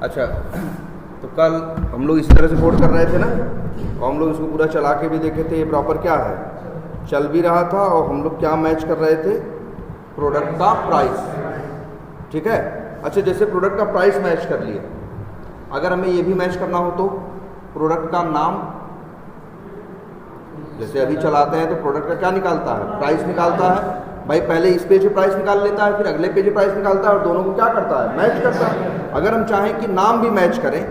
अच्छा, तो कल हम लोग इस तरह से कोड कर रहे थे ना, और हम लोग इसको पूरा चला के भी देखे थे ये प्रॉपर क्या है, चल भी रहा था। और हम लोग क्या मैच कर रहे थे, प्रोडक्ट का प्राइस। ठीक है। अच्छा, जैसे प्रोडक्ट का प्राइस मैच कर लिया, अगर हमें ये भी मैच करना हो तो प्रोडक्ट का नाम, जैसे अभी चलाते हैं तो प्रोडक्ट का क्या निकालता है, प्राइस निकालता है भाई। पहले इस पेज पे प्राइस निकाल लेता है, फिर अगले पेज पे प्राइस निकालता है, और दोनों को क्या करता है, मैच करता है। अगर हम चाहें कि नाम भी मैच करें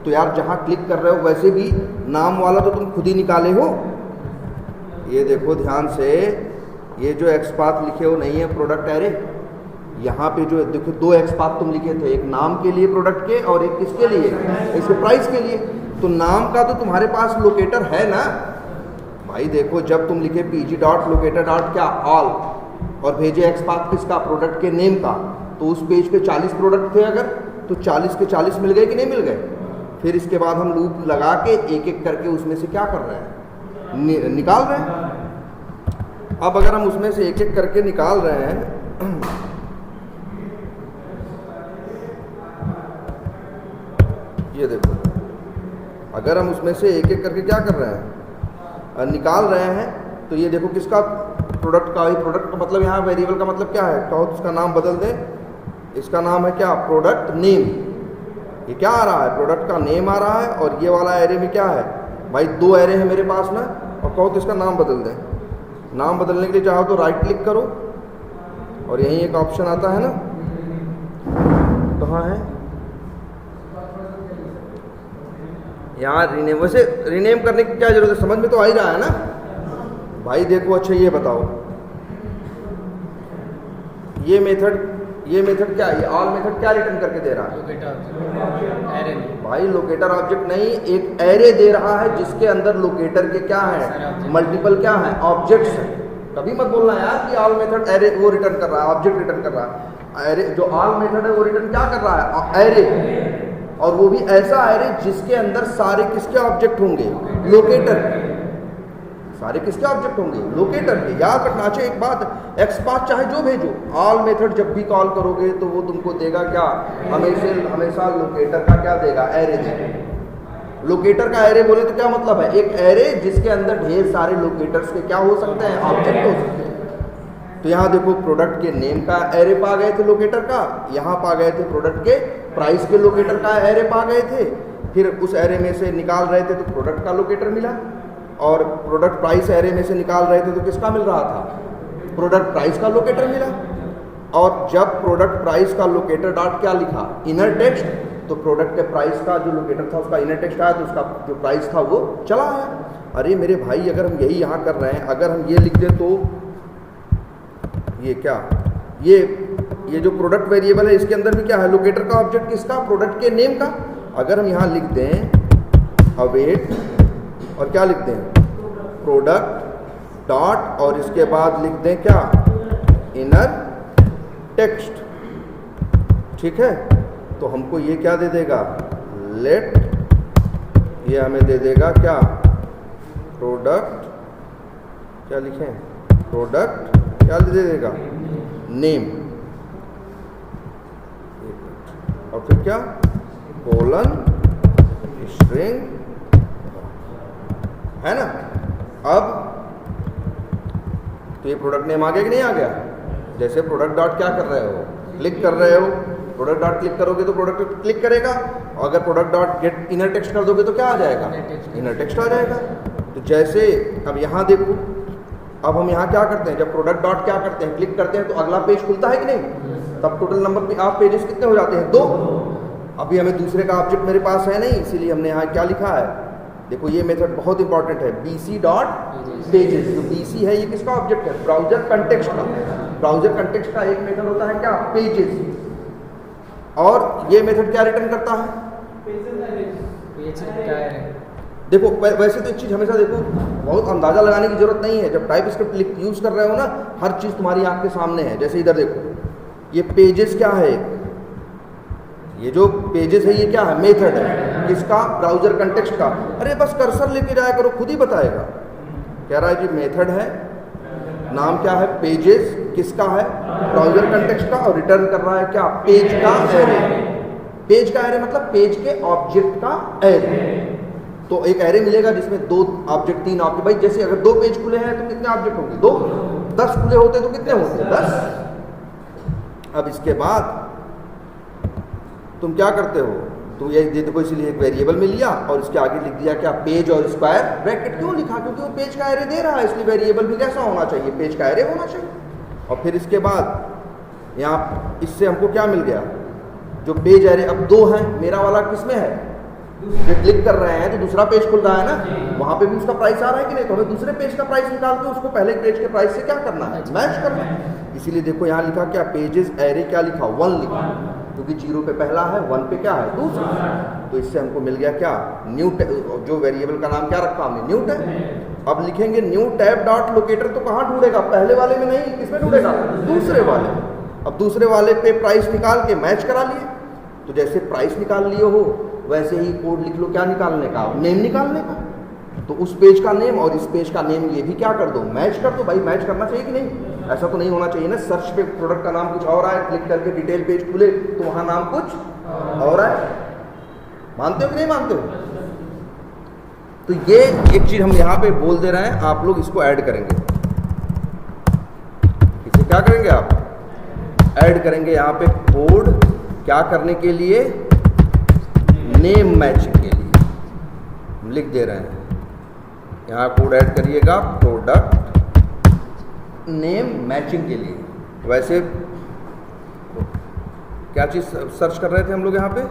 तो यार जहाँ क्लिक कर रहे हो वैसे भी नाम वाला तो तुम खुद ही निकाले हो। ये देखो ध्यान से, ये जो एक्सपाथ लिखे हो नहीं है प्रोडक्ट एरे, यहाँ पे जो देखो दो एक्सपाथ तुम लिखे थे, एक नाम के लिए प्रोडक्ट के और एक किसके लिए, इसके प्राइस के लिए। तो नाम का तो तुम्हारे पास लोकेटर है ना भाई। देखो जब तुम लिखे pg डॉट लोकेटर डॉट क्या ऑल और भेजे एक्सपाथ किसका, प्रोडक्ट के नेम का, तो उस पेज पे 40 प्रोडक्ट थे अगर, तो 40 के 40 मिल गए कि नहीं मिल गए। फिर इसके बाद हम लूप लगा के एक एक करके उसमें से क्या कर रहे हैं, निकाल रहे हैं। अब अगर हम उसमें से एक एक करके निकाल रहे हैं, ये देखो, अगर हम उसमें से एक एक करके क्या कर रहे हैं, निकाल रहे हैं, तो ये देखो किसका, प्रोडक्ट का। ही प्रोडक्ट का मतलब यहाँ वेरिएबल का मतलब क्या है, कहो तो उसका नाम बदल दें। इसका नाम है क्या, प्रोडक्ट नेम। ये क्या आ रहा है, प्रोडक्ट का नेम आ रहा है। और ये वाला एरे में क्या है भाई, दो एरे है मेरे पास ना, और कहो तो इसका नाम बदल दें। नाम बदलने के लिए चाहो तो राइट क्लिक करो, और यहीं एक ऑप्शन आता है ना, कहाँ है यहाँ, रीनेम। वैसे रीनेम करने की क्या जरूरत है, समझ में तो आ ही रहा है ना भाई। देखो अच्छा ये बताओ, ये मेथड क्या है, ये ऑल मेथड क्या रिटर्न करके दे रहा है, लोकेटर भाई। लोकेटर ऑब्जेक्ट नहीं, एक एरे दे रहा है जिसके अंदर लोकेटर के क्या है, मल्टीपल क्या है, ऑब्जेक्ट्स है। कभी मत बोलना यार कि ऑल मेथड एरे वो रिटर्न कर रहा है, ऑब्जेक्ट रिटर्न कर रहा है। एरे जो ऑल मेथड है वो रिटर्न क्या कर रहा है, एरे, और वो भी ऐसा एरे जिसके अंदर सारे किसके ऑब्जेक्ट होंगे, लोकेटर। सारे किसके ऑब्जेक्ट होंगे, लोकेटर के। याद रखना चाहिए एक बात, एक्सपाथ चाहे जो भेजो, ऑल मेथड जब भी कॉल करोगे तो वो तुमको देगा क्या, हमेशा लोकेटर का क्या देगा, एरे देगा। लोकेटर का एरे बोले तो क्या मतलब है, एक एरे जिसके अंदर ढेर सारे लोकेटर्स के क्या हो सकते हैं, ऑब्जेक्ट हो सकते हैं। तो यहाँ देखो प्रोडक्ट के नेम का एरे पा गए थे लोकेटर का, यहाँ पा गए थे प्रोडक्ट के प्राइस के लोकेटर का एरे पा गए थे। फिर उस एरे में से निकाल रहे थे तो प्रोडक्ट का लोकेटर मिला, और प्रोडक्ट प्राइस एरे में से निकाल रहे थे तो किसका मिल रहा था, प्रोडक्ट प्राइस का लोकेटर मिला। और जब प्रोडक्ट प्राइस का लोकेटर डॉट क्या लिखा, इनर टेक्स्ट, तो प्रोडक्ट के प्राइस का जो लोकेटर था उसका इनर टेक्स्ट आया, तो उसका जो प्राइस था वो चला आया। अरे मेरे भाई, अगर हम यही यहाँ कर रहे हैं, अगर हम ये लिख दें तो ये क्या, ये जो प्रोडक्ट वेरिएबल है इसके अंदर भी क्या है, लोकेटर का ऑब्जेक्ट किसका, प्रोडक्ट के नेम का। अगर हम यहाँ लिख दें अवेट, और क्या लिख दें, प्रोडक्ट डॉट, और इसके बाद लिख दें क्या, इनर टेक्स्ट। ठीक है, तो हमको ये क्या दे देगा, लेट, ये हमें दे देगा क्या, प्रोडक्ट, क्या लिखें, प्रोडक्ट क्या दे देगा, नेम, और फिर क्या, कोलन स्ट्रिंग, है ना। अब तो ये प्रोडक्ट नेम आ गया कि नहीं आ गया। जैसे प्रोडक्ट डॉट क्या कर रहे हो, क्लिक कर रहे हो, प्रोडक्ट डॉट क्लिक करोगे तो प्रोडक्ट क्लिक करेगा, और अगर product dot gate inner text कर दोगे तो क्या आ जाएगा, इनर टेक्स्ट आ जाएगा। तो जैसे अब यहाँ देखो, अब हम यहाँ क्या करते हैं, जब प्रोडक्ट डॉट क्या करते हैं, क्लिक करते हैं तो अगला पेज खुलता है कि नहीं, तब टोटल नंबर ऑफ पेजेस कितने हो जाते हैं, 2। अभी हमें दूसरे का ऑब्जेक्ट मेरे पास है नहीं, इसीलिए हमने यहाँ क्या लिखा है, देखो ये मेथड बहुत इंपॉर्टेंट है, bc डॉट पेजेस। जो bc है ये किसका ऑब्जेक्ट है, ब्राउजर कंटेक्स्ट का। ब्राउजर कंटेक्स्ट का एक मेथड होता है क्या, पेजेस, और ये मेथड क्या रिटर्न करता है, देखो वैसे तो एक चीज़ हमेशा देखो, बहुत अंदाज़ा लगाने की जरूरत नहीं है। जब टाइप स्क्रिप्ट यूज़ कर रहे हो ना, हर चीज़ तुम्हारी आंख के सामने है। जैसे इधर देखो, ये पेजेस क्या है, ये जो पेजेस है ये क्या है, मेथड है किसका, ब्राउजर कंटेक्स्ट का। अरे बस कर्सर लेके जाया करो, खुद ही बताएगा। कह रहा है जी मेथड है, नाम क्या है, पेजेस, किसका है, ब्राउजर कंटेक्स्ट का, और रिटर्न कर रहा है क्या, पेज का एरे। पेज का एरे मतलब पेज के ऑब्जेक्ट का एरे। तो एक एरे मिलेगा जिसमें 2 ऑब्जेक्ट 3 ऑब्जेक्ट, भाई जैसे अगर 2 पेज खुले हैं तो कितने ऑब्जेक्ट होंगे? 2। 10 खुले होते तो कितने होंगे? 10। अब इसके बाद तुम क्या करते हो? तो ये देखो, इसलिए एक वेरिएबल में लिया और इसके आगे लिख दिया क्या? पेज और स्क्वायर ब्रैकेट। क्यों लिखा? क्योंकि वो पेज का एरे दे रहा है, इसलिए वेरिएबल भी कैसा होना चाहिए? पेज का एरे होना चाहिए। और फिर इसके बाद यहाँ इससे हमको क्या मिल गया? जो पेज एरे अब 2 हैं, मेरा वाला किसमें है? जो क्लिक कर रहे हैं तो दूसरा पेज खुल रहा है ना, वहां पे भी उसका प्राइस आ रहा है कि नहीं? तो हमें दूसरे पेज का प्राइस निकाल के उसको पहले पेज के प्राइस से क्या करना है? मैच करना है। इसीलिए देखो यहाँ लिखा क्या? पेजेस एरे क्या लिखा? 1 लिखा, क्योंकि 0 पे पहला है, 1 पे क्या है? दूसरा। तो इससे हमको मिल गया क्या? न्यू, जो वेरिएबल का नाम क्या रखा हमने? New tab. अब लिखेंगे न्यू टैब डॉट लोकेटर, तो कहाँ ढूंढेगा? पहले वाले में नहीं, किसमें ढूंढेगा? दूसरे वाले में। अब दूसरे वाले पे प्राइस निकाल के मैच करा लिए। तो जैसे प्राइस निकाल लिए हो वैसे ही कोड लिख लो, क्या निकालने का? नेम निकालने का। तो उस पेज का नेम और इस पेज का नेम ये भी क्या कर दो? मैच कर दो। भाई मैच करना चाहिए कि नहीं? ऐसा तो नहीं होना चाहिए ना, सर्च पे प्रोडक्ट का नाम कुछ और आए, क्लिक करके डिटेल पेज खुले तो वहां नाम कुछ और आए। मानते हो कि नहीं मानते हो? तो ये एक चीज हम यहाँ पे बोल दे रहे हैं, आप लोग इसको ऐड करेंगे। इसे क्या करेंगे? आप ऐड करेंगे यहाँ पे कोड, क्या करने के लिए? नेम मैचिंग के लिए। हम लिख दे रहे हैं यहाँ कोड ऐड करिएगा, प्रोडक्ट नेम मैचिंग के लिए। वैसे क्या चीज सर्च कर रहे थे हम लोग यहाँ पे?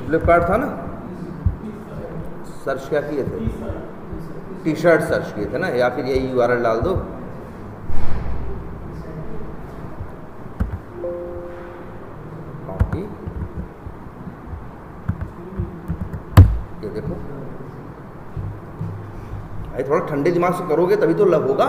फ्लिपकार्ट था ना, सर्च क्या किए थे? टी-शर्ट सर्च किए थे ना, या फिर यही URL डाल दो। ये देखो भाई, थोड़ा ठंडे दिमाग से करोगे तभी तो लग होगा।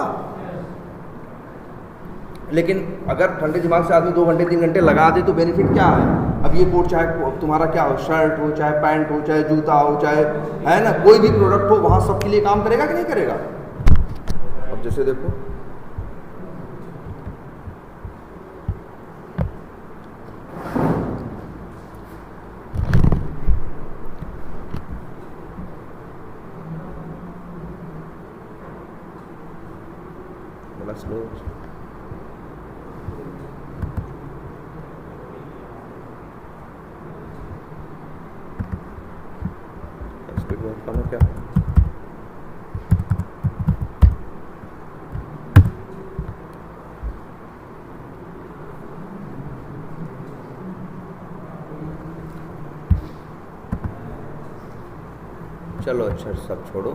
लेकिन अगर ठंडे दिमाग से आदमी 2 घंटे 3 घंटे लगा दे तो बेनिफिट क्या है? अब ये कोड चाहे तुम्हारा क्या हो, शर्ट हो, चाहे पैंट हो, चाहे जूता हो, चाहे है ना कोई भी प्रोडक्ट हो, वहां सबके लिए काम करेगा कि नहीं करेगा? अब जैसे देखो स्लो, स्पीड बहुत कम है क्या? चलो अच्छा, सब छोड़ो।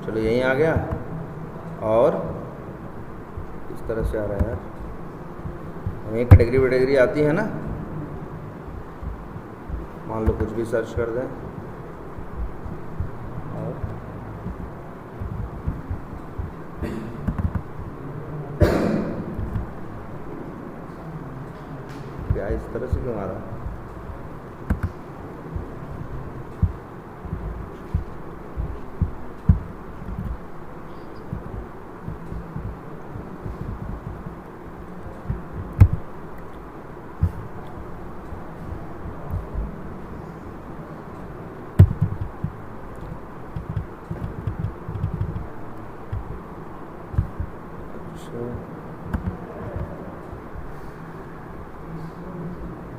चलो यहीं आ गया, और इस तरह से आ रहा है यार। हमें कैटेगरी वैटेगरी आती है ना, मान लो कुछ भी सर्च कर दें और क्या इस तरह से क्यों आ रहा है?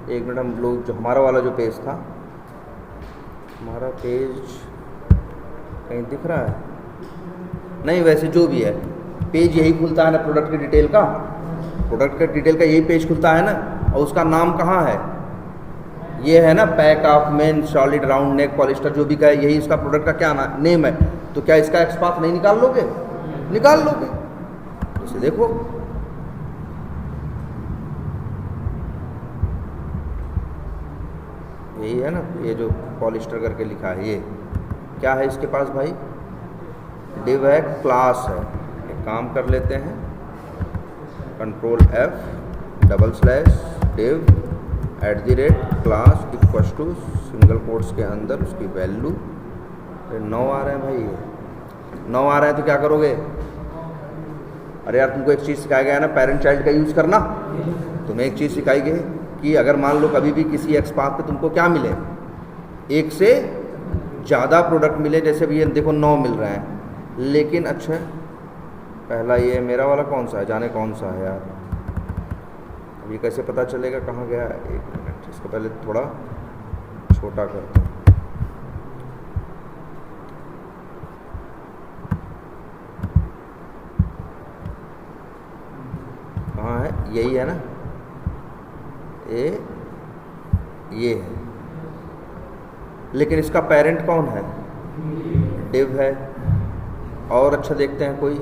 एक मिनट, हम लोग जो हमारा वाला जो पेज था, हमारा पेज कहीं दिख रहा है? नहीं, वैसे जो भी है पेज यही खुलता है ना, प्रोडक्ट की डिटेल का। प्रोडक्ट के डिटेल का यही पेज खुलता है ना, और उसका नाम कहाँ है? ये है ना, pack of main solid round neck polyester, जो भी का है, यही इसका प्रोडक्ट का क्या नेम है। तो क्या इसका एक्सपाथ नहीं निकाल लोगे? निकाल लोगे। इसे देखो, यही है ना, ये जो पॉलिस्टर करके लिखा है, ये क्या है इसके पास भाई? डिव है, क्लास है। एक काम कर लेते हैं, control F /div @class equals to single quotes के अंदर उसकी वैल्यू 9 आ रहे हैं भाई। ये 9 आ रहे हैं तो क्या करोगे? अरे यार तुमको एक चीज़ सिखाया गया है ना, पेरेंट चाइल्ड का यूज़ करना। तुम्हें एक चीज़ सिखाई गई कि अगर मान लो कभी भी किसी एक्स पाथ पे तुमको क्या मिले, एक से ज़्यादा प्रोडक्ट मिले, जैसे भी ये देखो 9 मिल रहे हैं, लेकिन अच्छा पहला ये मेरा वाला कौन सा है, जाने कौन सा है यार, अब ये कैसे पता चलेगा कहाँ गया। एक मिनट, इसको पहले थोड़ा छोटा करते हैं। कहाँ है, यही है ना, ये है, लेकिन इसका पेरेंट कौन है, डिव है। और अच्छा देखते हैं कोई,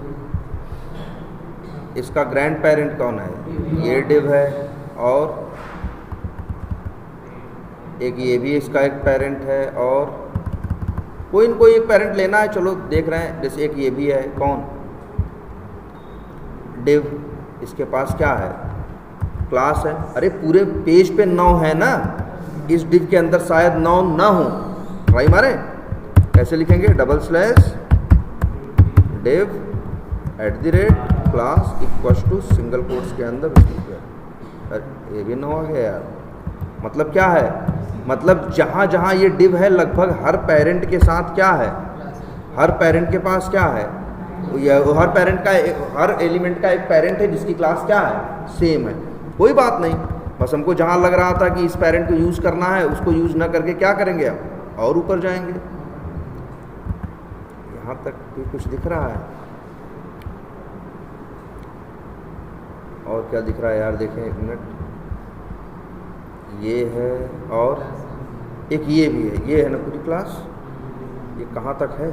इसका ग्रैंड पेरेंट कौन है, ये डिव है। और एक ये भी इसका एक पेरेंट है, और कोई न कोई एक पेरेंट लेना है। चलो देख रहे हैं, जैसे एक ये भी है, कौन, डिव, इसके पास क्या है, क्लास है। अरे पूरे पेज पे 9 है ना, इस डिव के अंदर शायद 9 ना हो। ट्राई मारे, कैसे लिखेंगे, double slash div @class equals to single quotes के अंदर। अरे ये भी 9 आ गया यार। मतलब क्या है, मतलब जहाँ जहाँ ये डिव है लगभग हर पेरेंट के साथ क्या है, हर पेरेंट के पास क्या है, हर पेरेंट का हर एलिमेंट का एक पेरेंट है जिसकी क्लास क्या है, सेम है। कोई बात नहीं, बस हमको जहाँ लग रहा था कि इस पेरेंट को यूज़ करना है, उसको यूज़ ना करके क्या करेंगे, अब और ऊपर जाएंगे। यहाँ तक भी कुछ दिख रहा है, और क्या दिख रहा है यार, देखें एक मिनट, ये है और एक ये भी है, ये है ना पूरी क्लास। ये कहाँ तक है,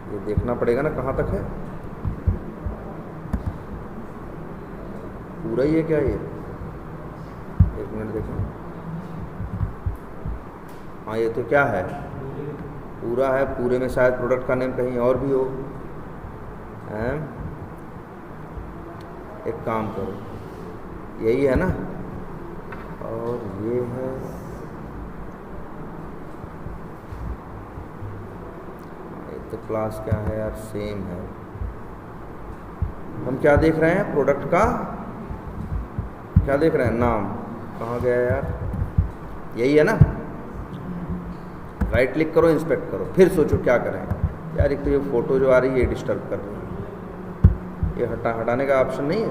ये देखना पड़ेगा ना कहाँ तक है, पूरा ही है क्या ये, एक मिनट देखें। हाँ ये तो क्या है, पूरा है, पूरे में शायद प्रोडक्ट का नेम कहीं और भी हो। एक काम करो, यही है ना, और ये है, ये तो क्लास क्या है यार, सेम है। हम क्या देख रहे हैं, प्रोडक्ट का क्या देख रहे हैं, नाम कहाँ गया यार, यही है ना। राइट क्लिक करो, इंस्पेक्ट करो, फिर सोचो क्या करें यार। एक तो ये फ़ोटो जो आ रही है ये डिस्टर्ब कर रही है, ये हटाने का ऑप्शन नहीं है।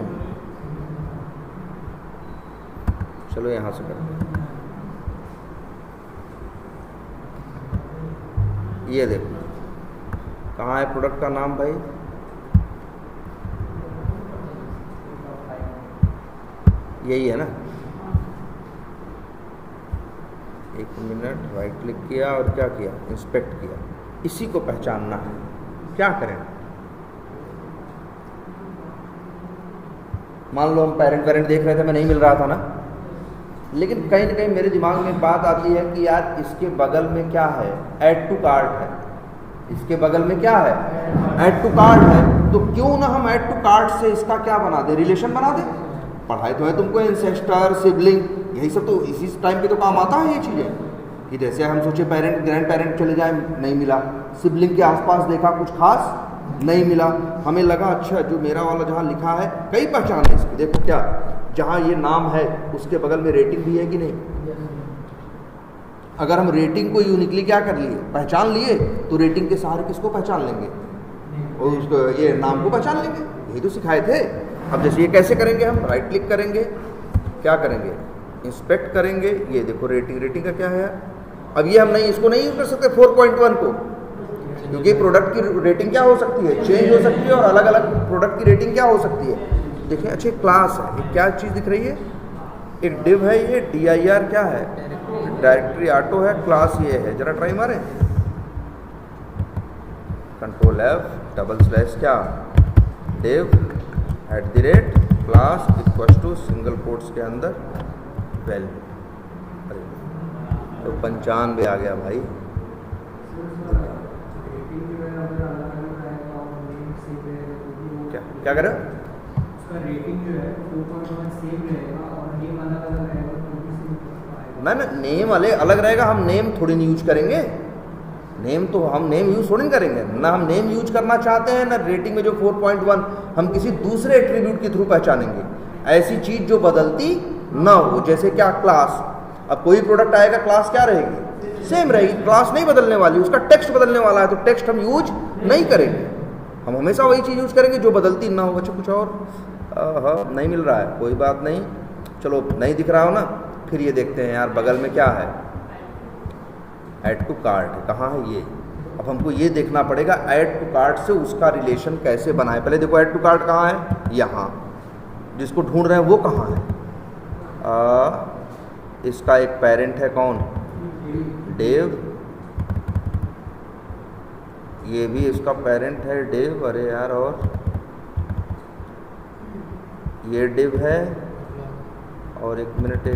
चलो यहाँ से करते हैं, ये देखो कहाँ है प्रोडक्ट का नाम भाई, यही है ना। एक मिनट, राइट क्लिक किया और क्या किया, इंस्पेक्ट किया। इसी को पहचानना है, क्या करें। मान लो हम पेरेंट देख रहे थे, मैं नहीं मिल रहा था ना, लेकिन कहीं ना कहीं मेरे दिमाग में बात आती है कि यार इसके बगल में क्या है, ऐड टू कार्ट है, इसके बगल में क्या है, ऐड टू कार्ट है। तो क्यों ना हम ऐड टू कार्ट से इसका क्या बना दे, रिलेशन बना दे। पढ़ाई तो है तुमको, इंसेस्टर, सिबलिंग, यही सब तो इसी टाइम पे तो काम आता है ये चीज़ें। कि जैसे हम सोचे पेरेंट ग्रैंड पेरेंट चले जाए, नहीं मिला, सिबलिंग के आसपास देखा कुछ खास नहीं मिला, हमें लगा अच्छा जो मेरा वाला जहाँ लिखा है, कई पहचान है इसकी। देखो क्या, जहाँ ये नाम है उसके बगल में रेटिंग भी है कि नहीं। अगर हम रेटिंग को यूनिकली क्या कर लिए, पहचान लिए, तो रेटिंग के सहारे किसको पहचान लेंगे, और उसको ये नाम को पहचान लेंगे। यही तो सिखाए थे। अब जैसे ये कैसे करेंगे, हम राइट क्लिक करेंगे, क्या करेंगे, इंस्पेक्ट करेंगे। ये देखो रेटिंग का क्या है। अब ये हम नहीं, इसको नहीं यूज कर सकते 4.1 को, क्योंकि प्रोडक्ट की रेटिंग क्या हो सकती है, चेंज हो सकती है, और अलग अलग प्रोडक्ट की रेटिंग क्या हो सकती है। देखिए अच्छे क्लास है, ये क्या चीज़ दिख रही है, एक डिव है, ये dir क्या है, डायरेक्टरी ऑटो है, क्लास ये है। जरा ट्राई मारें, कंट्रोल F डबल स्लैश क्या, div @class equals to single quotes के अंदर वैल्यू। तो 95 आ गया भाई। क्या करें, उसका रेटिंग जो है 4.1 सेम रहेगा और नेम अलग अलग रहेगा, तो भी सेम आएगा। ना नेम वाले अलग रहेगा, हम नेम थोड़ी नहीं यूज करेंगे, नेम तो हम नेम यूज़ थोड़ी करेंगे ना, हम नेम यूज करना चाहते हैं ना रेटिंग में जो 4.1 हम किसी दूसरे एट्रीब्यूट के थ्रू पहचानेंगे। ऐसी चीज़ जो बदलती ना हो, जैसे क्या क्लास, अब कोई प्रोडक्ट आएगा क्लास क्या रहेगी, सेम रहेगी, क्लास नहीं बदलने वाली, उसका टेक्स्ट बदलने वाला है तो टेक्स्ट हम यूज नहीं करेंगे, हम हमेशा वही चीज़ यूज करेंगे जो बदलती ना हो। अच्छा कुछ और नहीं मिल रहा है, कोई बात नहीं, चलो नहीं दिख रहा हो ना, फिर ये देखते हैं यार बगल में क्या है, ऐड टू कार्ट, कहाँ है ये। अब हमको ये देखना पड़ेगा ऐड टू कार्ट से उसका रिलेशन कैसे बनाए। पहले देखो ऐड टू कार्ट कहाँ है, यहाँ, जिसको ढूंढ रहे हैं वो कहाँ है, इसका एक पेरेंट है कौन, डेव, ये भी इसका पेरेंट है डेव, अरे यार, और ये डिव है, और एक मिनट,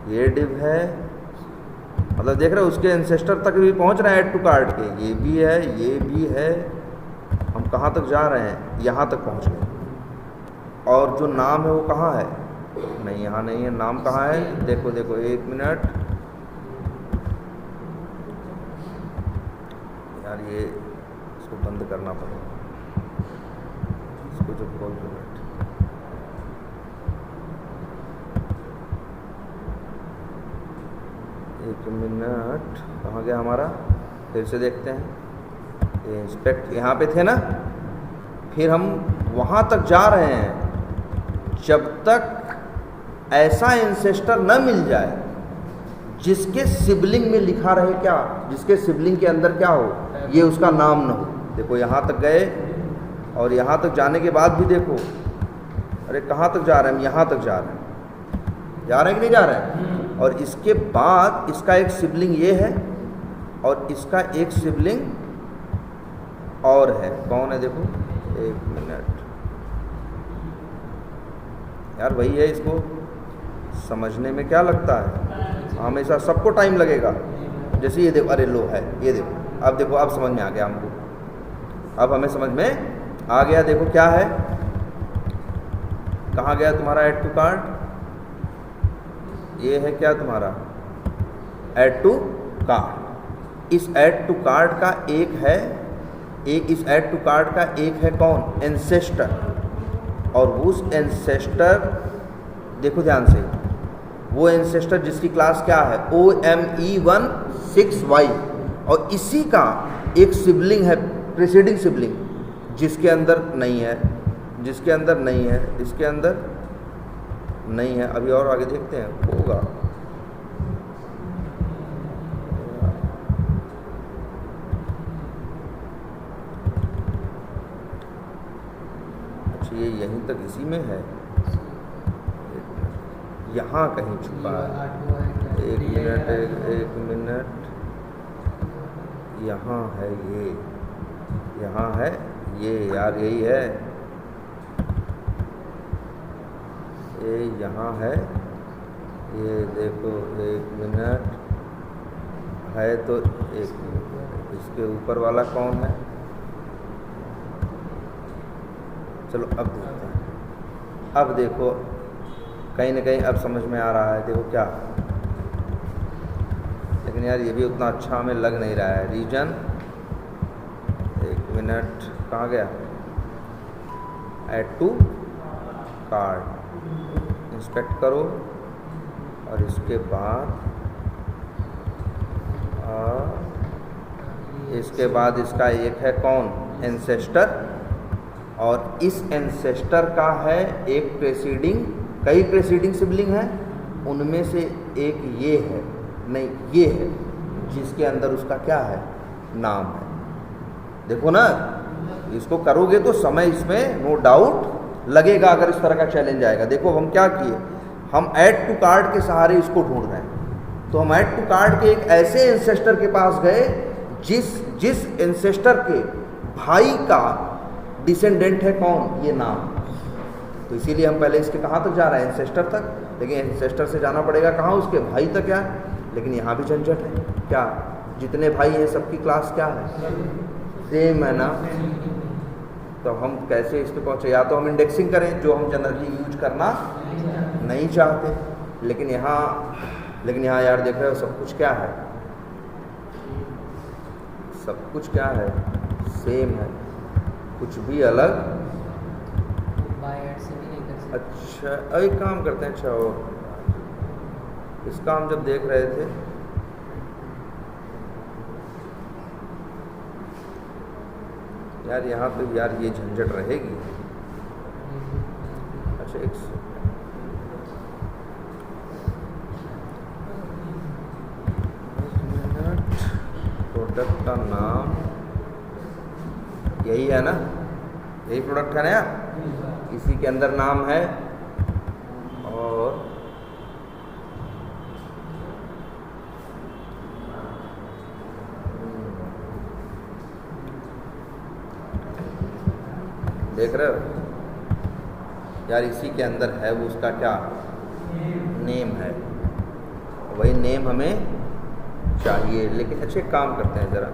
ये डिव है, मतलब देख रहे हो उसके एंसेस्टर तक भी पहुंच रहे हैं ऐड टू कार्ट के, ये भी है, ये भी है, हम कहाँ तक जा रहे हैं, यहाँ तक पहुँच गए। और जो नाम है वो कहाँ है, नहीं यहाँ नहीं है, नाम कहाँ है, देखो देखो, एक मिनट यार, ये इसको बंद करना पड़ेगा, इसको जो कॉल कर, एक मिनट, कहाँ गया हमारा, फिर से देखते हैं, ये इंस्पेक्ट यहाँ पे थे ना, फिर हम वहाँ तक जा रहे हैं जब तक ऐसा एंसेस्टर न मिल जाए जिसके सिबलिंग में लिखा रहे क्या, जिसके सिबलिंग के अंदर क्या हो, ये उसका नाम न हो। देखो यहाँ तक गए, और यहाँ तक जाने के बाद भी देखो, अरे कहाँ तक जा रहे हैं हम, यहाँ तक जा रहे हैं कि नहीं जा रहे हैं। और इसके बाद इसका एक सिबलिंग ये है, और इसका एक सिबलिंग और है, कौन है देखो, एक मिनट यार, वही है, इसको समझने में क्या लगता है, हमेशा सबको टाइम लगेगा। जैसे ये देखो, अरे लो है, ये देखो, अब देखो, अब समझ में आ गया हमको, अब हमें समझ में आ गया। देखो क्या है, कहाँ गया तुम्हारा ऐड टू कार्ट, ये है क्या तुम्हारा ऐड टू कार्ट। इस ऐड टू कार्ट का एक है, इस ऐड टू कार्ट का एक है कौन, एंसेस्टर, और उस एंसेस्टर, देखो ध्यान से, वो एंसेस्टर जिसकी क्लास क्या है, OME16Y, और इसी का एक सिबलिंग है, प्रीसीडिंग सिबलिंग, जिसके अंदर नहीं है, इसके अंदर नहीं है, अभी और आगे देखते हैं होगा। अच्छा ये यहीं तक इसी में है, यहाँ कहीं छुपा है, एक मिनट, यहाँ है ये, यहाँ है ये यार, यही है, ये यहाँ है, ये देखो, एक मिनट है, तो एक मिनट, इसके ऊपर वाला कौन है, चलो अब देखते हैं, अब देखो कहीं ना कहीं अब समझ में आ रहा है, देखो क्या, लेकिन यार ये भी उतना अच्छा हमें लग नहीं रहा है। रीजन, एक मिनट, कहाँ गया, ऐड टू कार्ट, इंस्पेक्ट करो, और इसके बाद इसका एक है कौन, एंसेस्टर, और इस एंसेस्टर का है एक प्रेसीडिंग, कई प्रेसीडिंग सिबलिंग है, उनमें से एक ये है, नहीं ये है, जिसके अंदर उसका क्या है, नाम है। देखो ना, इसको करोगे तो समय इसमें नो डाउट लगेगा अगर इस तरह का चैलेंज आएगा। देखो हम क्या किए, हम ऐड टू कार्ट के सहारे इसको ढूंढ रहे हैं, तो हम ऐड टू कार्ट के एक ऐसे एंसेस्टर के पास गए जिस एंसेस्टर के भाई का डिसेंडेंट है कौन, ये नाम, तो इसीलिए हम पहले इसके कहाँ तक जा रहे हैं, एंसेस्टर तक, लेकिन एंसेस्टर से जाना पड़ेगा कहाँ, उसके भाई तक यार। लेकिन यहाँ भी झंझट है, क्या, जितने भाई हैं सबकी क्लास क्या है, सेम है ना, तो हम कैसे इस पे पहुँचे, या तो हम इंडेक्सिंग करें जो हम जनरली यूज करना नहीं चाहते, लेकिन यहाँ यार देख रहे हो सब कुछ क्या है, सब कुछ क्या है, सेम है, कुछ भी अलग। बाय ऐड से भी नहीं कर सकते। अच्छा अब एक काम करते हैं, अच्छा और इसका हम जब देख रहे थे यार, यहाँ तो यार ये झंझट रहेगी। अच्छा एक मिनट, प्रोडक्ट का नाम यही है ना, यही प्रोडक्ट है ना यार, इसी के अंदर नाम है। और देख रहे हो यार, इसी के अंदर है वो, उसका क्या नेम है, वही नेम हमें चाहिए। लेकिन अच्छे काम करते हैं, ज़रा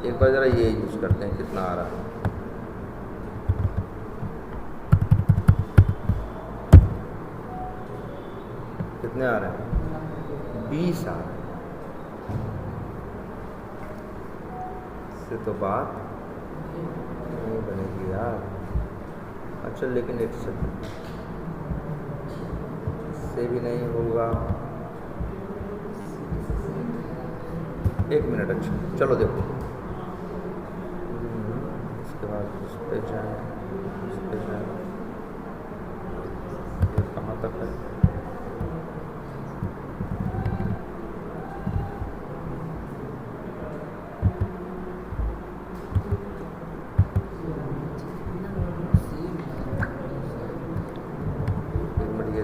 एक बार ज़रा ये यूज़ करते हैं, कितना आ रहा है। कितने आ रहे हैं, 20 आ रहे हैं। इससे तो बात नहीं बनेगी यार। अच्छा लेकिन एक सेकंड, इससे भी नहीं होगा, 1 मिनट। अच्छा चलो देखो, इसके बाद उस पर जाए, उस पर जाए, ये कहाँ तक है।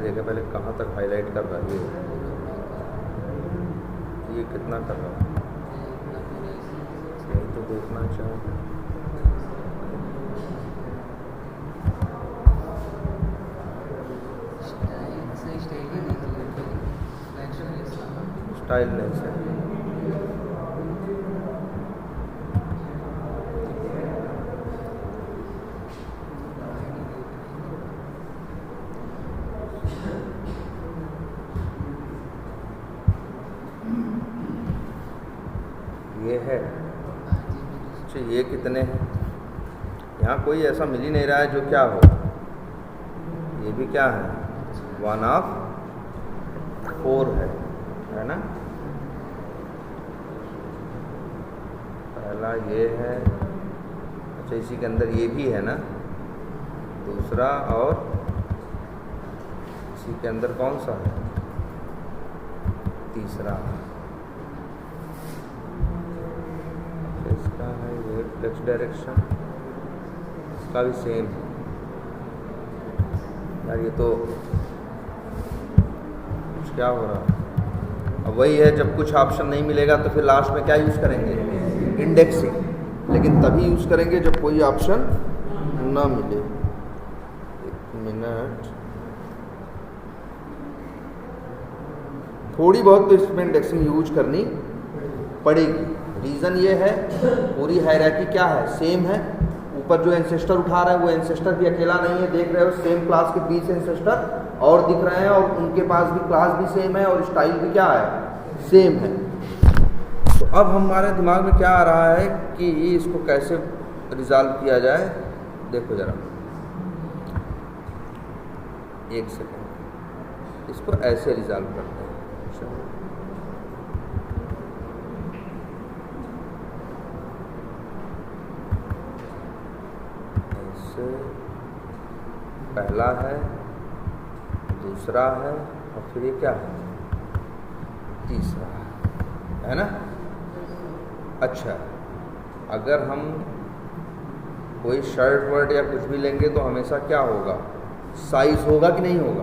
देखा पहले कहाँ तक हाईलाइट कर रहा है, ये कितना कर रहा है, यही तो देखना चाहूँ। स्टाइल नहीं से ये है। अच्छा ये कितने हैं, यहाँ कोई ऐसा मिल ही नहीं रहा है जो क्या हो, ये भी क्या है, 1/4 है ना। पहला ये है, अच्छा इसी के अंदर ये भी है ना, दूसरा, और इसी के अंदर कौन सा है, तीसरा। इसका है ये फ्लेक्स डायरेक्शन, इसका भी सेम है यार। ये तो कुछ क्या हो रहा है, अब वही है, जब कुछ ऑप्शन नहीं मिलेगा तो फिर लास्ट में क्या यूज़ करेंगे, इंडेक्सिंग। लेकिन तभी यूज़ करेंगे जब कोई ऑप्शन ना मिले। 1 मिनट, थोड़ी बहुत तो इसमें इंडेक्सिंग यूज करनी पड़ेगी। रीज़न ये है, पूरी हायरार्की क्या है, सेम है। ऊपर जो एंसेस्टर उठा रहा है वो एंसेस्टर भी अकेला नहीं है, देख रहे हो सेम क्लास के 20 एंसेस्टर और दिख रहे हैं, और उनके पास भी क्लास भी सेम है और स्टाइल भी क्या है, सेम है। तो अब हमारे दिमाग में क्या आ रहा है कि इसको कैसे रिजॉल्व किया जाए। देखो ज़रा, एक सेकेंड, इसको ऐसे रिजॉल्व करते हैं। ऐसे पहला है, दूसरा है, और फिर ये क्या है, तीसरा है ना। अच्छा, अगर हम कोई शर्ट वर्ट या कुछ भी लेंगे तो हमेशा क्या होगा, साइज़ होगा कि नहीं होगा।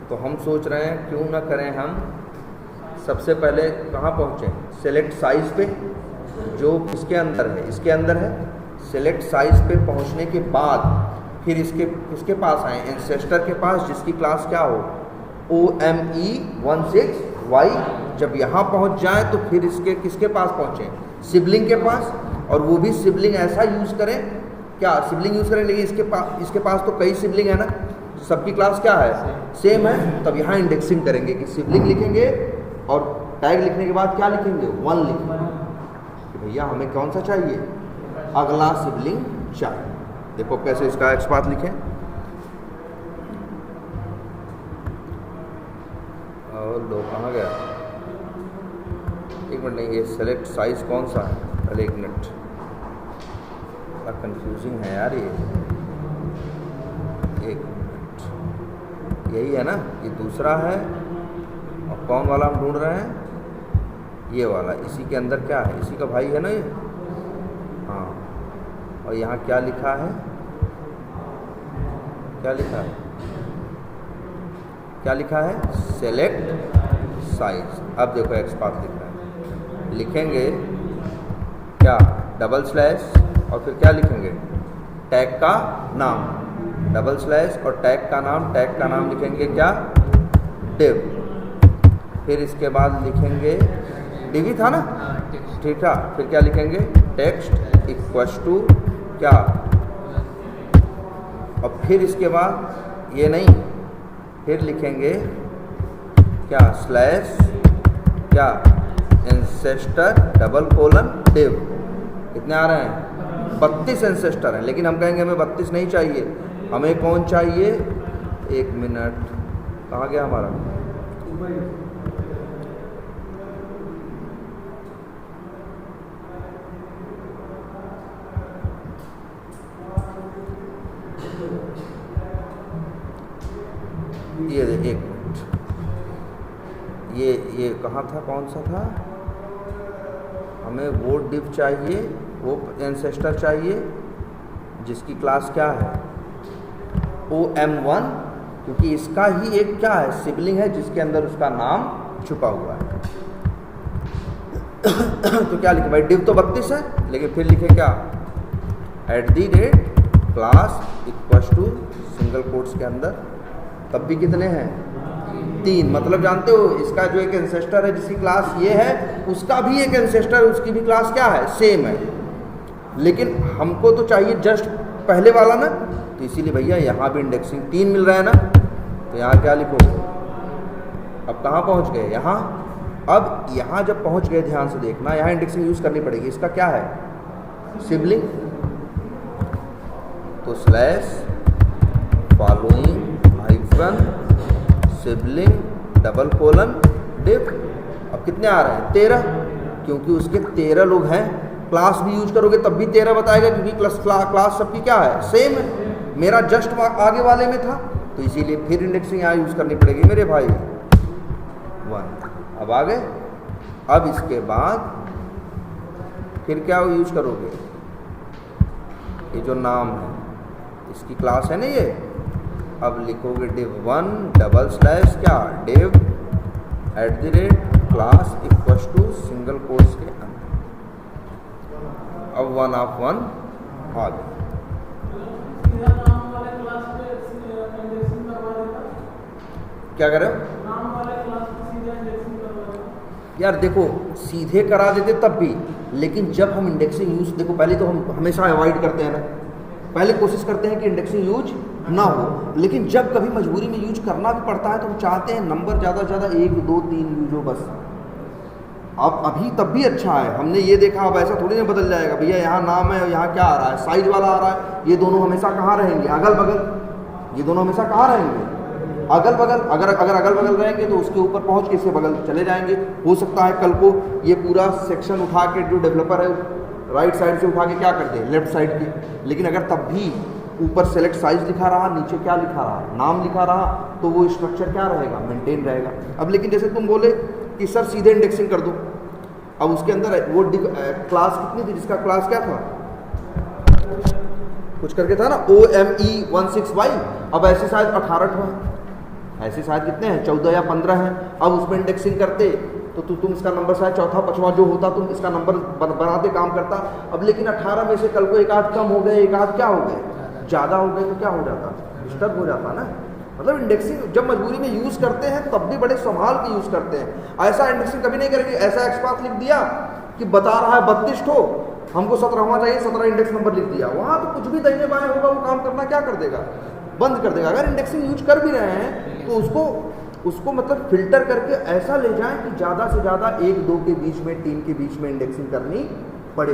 तो हम सोच रहे हैं क्यों ना करें, हम सबसे पहले कहाँ पहुँचें, सेलेक्ट साइज़ पे, जो इसके अंदर है, इसके अंदर है। सेलेक्ट साइज़ पे पहुँचने के बाद फिर इसके पास आए, एंसेस्टर के पास, जिसकी क्लास क्या हो, OME16Y। जब यहाँ पहुँच जाए तो फिर इसके किसके पास पहुँचें, सिबलिंग के पास। और वो भी सिबलिंग ऐसा यूज़ करें, क्या सिबलिंग यूज़ करें, लेकिन इसके पास तो कई सिबलिंग है ना, सबकी क्लास क्या है, सेम है। तब यहाँ इंडेक्सिंग करेंगे कि सिबलिंग लिखेंगे और टैग लिखने के बाद क्या लिखेंगे, 1 लिखेंगे कि भैया हमें कौन सा चाहिए, अगला सिबलिंग चाहिए। देखो कैसे इसका एक्स पाथ लिखें, और लो कहाँ गया, एक मिनट, नहीं ये सेलेक्ट साइज कौन सा है, पहले एक मिनट, कंफ्यूजिंग है यार ये, एक मिनट, यही है ना, ये दूसरा है, और कौन वाला हम ढूंढ रहे हैं, ये वाला, इसी के अंदर क्या है, इसी का भाई है ना ये, हाँ, और यहाँ क्या लिखा है, क्या लिखा है, क्या लिखा है, सेलेक्ट साइज। अब देखो एक्स पाथ लिख रहा है, लिखेंगे क्या, डबल स्लैश, और फिर क्या लिखेंगे, टैग का नाम, डबल स्लैश और टैग का नाम लिखेंगे क्या, डिव, फिर इसके बाद लिखेंगे, डिव ही था ना, ठीक था, फिर क्या लिखेंगे, टेक्स्ट इक्वल्स टू क्या, और फिर इसके बाद ये नहीं, फिर लिखेंगे क्या, स्लैश क्या, एंसेस्टर डबल कोलन डिव, कितने आ रहे हैं, 32 एंसेस्टर हैं, लेकिन हम कहेंगे हमें 32 नहीं चाहिए, हमें कौन चाहिए, एक मिनट, कहाँ गया हमारा, ये एक मिनट, ये कहाँ था, कौन सा था, हमें वो डिव चाहिए, वो एंसेस्टर चाहिए जिसकी क्लास क्या है, OM1, क्योंकि इसका ही एक क्या है, सिबलिंग है जिसके अंदर उसका नाम छुपा हुआ है। तो क्या लिखे भाई, डिव तो 32 है, लेकिन फिर लिखे क्या, @ class equals to single quotes के अंदर, तब भी कितने हैं, 3, मतलब जानते हो इसका जो एक एंसेस्टर है जिसकी क्लास ये है, उसका भी एक एंसेस्टर, उसकी भी क्लास क्या है, सेम है, लेकिन हमको तो चाहिए जस्ट पहले वाला ना, तो इसीलिए भैया यहाँ भी इंडेक्सिंग 3 मिल रहा है ना, तो यहाँ क्या लिखोगे, अब कहाँ पहुँच गए, यहाँ, अब यहाँ जब पहुँच गए ध्यान से देखना, यहाँ इंडेक्सिंग यूज़ करनी पड़ेगी, इसका क्या है, सिबलिंग, तो slash following hyphen sibling double colon div, अब कितने आ रहे हैं, 13, क्योंकि उसके 13 लोग हैं, क्लास भी यूज करोगे तब भी 13 बताएगा, क्योंकि क्लास सबकी क्या है, सेम है, मेरा जस्ट आगे वाले में था, तो इसीलिए फिर इंडेक्सिंग यहाँ यूज करनी पड़ेगी मेरे भाई, 1, अब आ गए। अब इसके बाद फिर क्या यूज करोगे, ये जो नाम है इसकी क्लास है ना ये, अब लिखोगे div1 डबल स्लैश क्या, div @ class equals to single quotes के अंदर, अब 1 ऑफ 1 आ गया। क्या करें यार, देखो सीधे करा देते तब भी, लेकिन जब हम इंडेक्सिंग यूज, देखो पहले तो हम हमेशा अवॉइड करते हैं ना, पहले कोशिश करते हैं कि इंडेक्सिंग यूज ना हो, लेकिन जब कभी मजबूरी में यूज करना भी पड़ता है तो हम चाहते हैं नंबर ज़्यादा से ज़्यादा 1 2 3 यूज हो बस। अब अभी तब भी अच्छा है, हमने ये देखा, अब ऐसा थोड़ी ना बदल जाएगा भैया, यहाँ नाम है और यहाँ क्या आ रहा है, साइज वाला आ रहा है, ये दोनों हमेशा कहाँ रहेंगे, अगल बगल, ये दोनों हमेशा कहाँ रहेंगे, अगल बगल, अगर अगल बगल रहेंगे तो उसके ऊपर पहुँच के इससे बगल चले जाएंगे। हो सकता है कल को ये पूरा सेक्शन उठा के जो डेवलपर है राइट साइड से उठा के क्या कर दे, लेफ्ट साइड की, लेकिन अगर तब भी ऊपर सेलेक्ट साइज लिखा रहा, नीचे क्या लिखा रहा, नाम लिखा रहा, तो वो स्ट्रक्चर क्या रहेगा, मेंटेन रहेगा। अब लेकिन जैसे तुम बोले कि सर सीधे इंडेक्सिंग कर दो, अब उसके अंदर वो क्लास कितनी थी, जिसका क्लास क्या था, कुछ करके था ना, OME16Y, अब ऐसे शायद 18 है, ऐसे शायद कितने हैं, 14 या 15 हैं। अब उसमें इंडेक्सिंग करते तो तुम इसका नंबर शायद चौथा पांचवा जो होता, तुम इसका नंबर बनाते काम करता। अब लेकिन 18 में से कल को एक आध कम हो गए, एक आध क्या हो गए, ज़्यादा हो गए, तो क्या हो जाता, डिस्टर्ब हो जाता ना। मतलब इंडेक्सिंग जब मजबूरी में यूज़ करते हैं तब भी बड़े संभाल के यूज़ करते हैं। ऐसा इंडेक्सिंग कभी नहीं करेंगे, ऐसा एक्सपाथ लिख दिया कि बता रहा है 32 ठो, हमको 17वां चाहिए, 17 इंडेक्स नंबर लिख दिया, वहाँ तो कुछ भी दाहिने बाएं होगा, वो काम करना क्या कर देगा, बंद कर देगा। अगर इंडेक्सिंग यूज कर भी रहे हैं तो उसको उसको मतलब फिल्टर करके ऐसा ले जाएं कि ज़्यादा से ज़्यादा 1-2 के बीच में, 3 के बीच में इंडेक्सिंग करनी पड़े।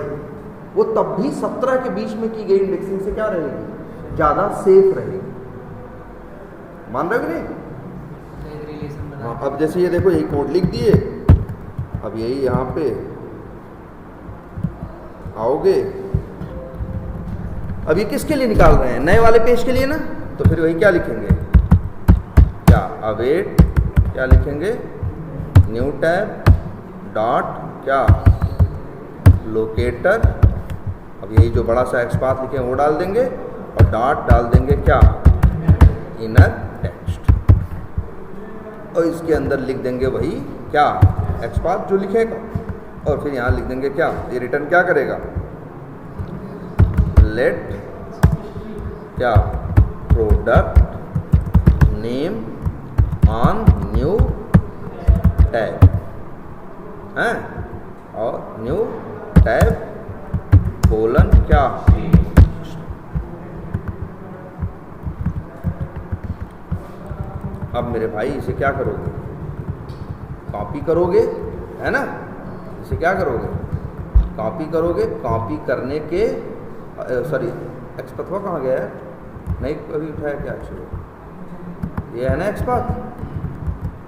वो तब भी 17 के बीच में की गई इंडेक्सिंग से क्या रहेगी, ज़्यादा सेफ रहेगी। मान रहे हो कि नहीं? हाँ, अब जैसे ये देखो यही कोड लिख दिए, अब यही यहाँ पे आओगे, अब ये किसके लिए निकाल रहे हैं, नए वाले पेज के लिए ना, तो फिर वही क्या लिखेंगे, क्या अवेट, क्या लिखेंगे, न्यू टैब डॉट क्या लोकेटर, अब यही जो बड़ा सा एक्सपाथ लिखे हैं वो डाल देंगे और डॉट डाल देंगे क्या इनर टेक्स्ट, और इसके अंदर लिख देंगे वही क्या एक्सपाथ जो लिखेगा, और फिर यहाँ लिख देंगे क्या, ये रिटर्न क्या करेगा, लेट क्या product name on new tab हैं, और न्यू टैब कोलन क्या, अब मेरे भाई इसे क्या करोगे, कॉपी करोगे, है ना, इसे क्या करोगे, कॉपी करोगे, कॉपी करने के सॉरी एक्सपाथ कहाँ गया है, नहीं कभी उठाया क्या, एक्चुअली ये है ना एक्सपाथ,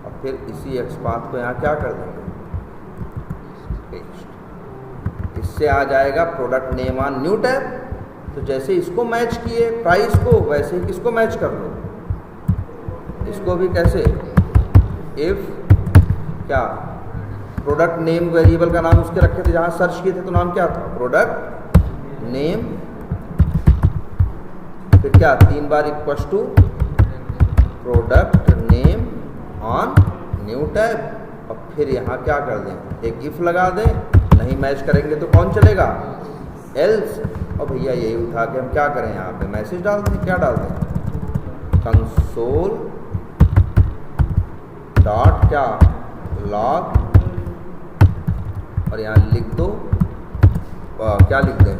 और फिर इसी एक्सपाथ को यहाँ क्या कर देंगे पेस्ट, इससे आ जाएगा product name on new tab, तो जैसे इसको मैच किए प्राइस को, वैसे ही किसको मैच कर लो, इसको भी कैसे, इफ क्या प्रोडक्ट नेम वेरिएबल का नाम उसके रखे थे, जहाँ सर्च किए थे तो नाम क्या था, प्रोडक्ट नेम, फिर क्या 3 बार equal to product name on new tab, और फिर यहाँ क्या कर दें, एक इफ लगा दें, नहीं मैच करेंगे तो कौन चलेगा, एल्स, और भैया यही उठा के हम क्या करें, यहाँ पे मैसेज डाल दें, क्या डाल दें, कंसोल डॉट क्या लॉग, और यहाँ लिख दो क्या लिख दें,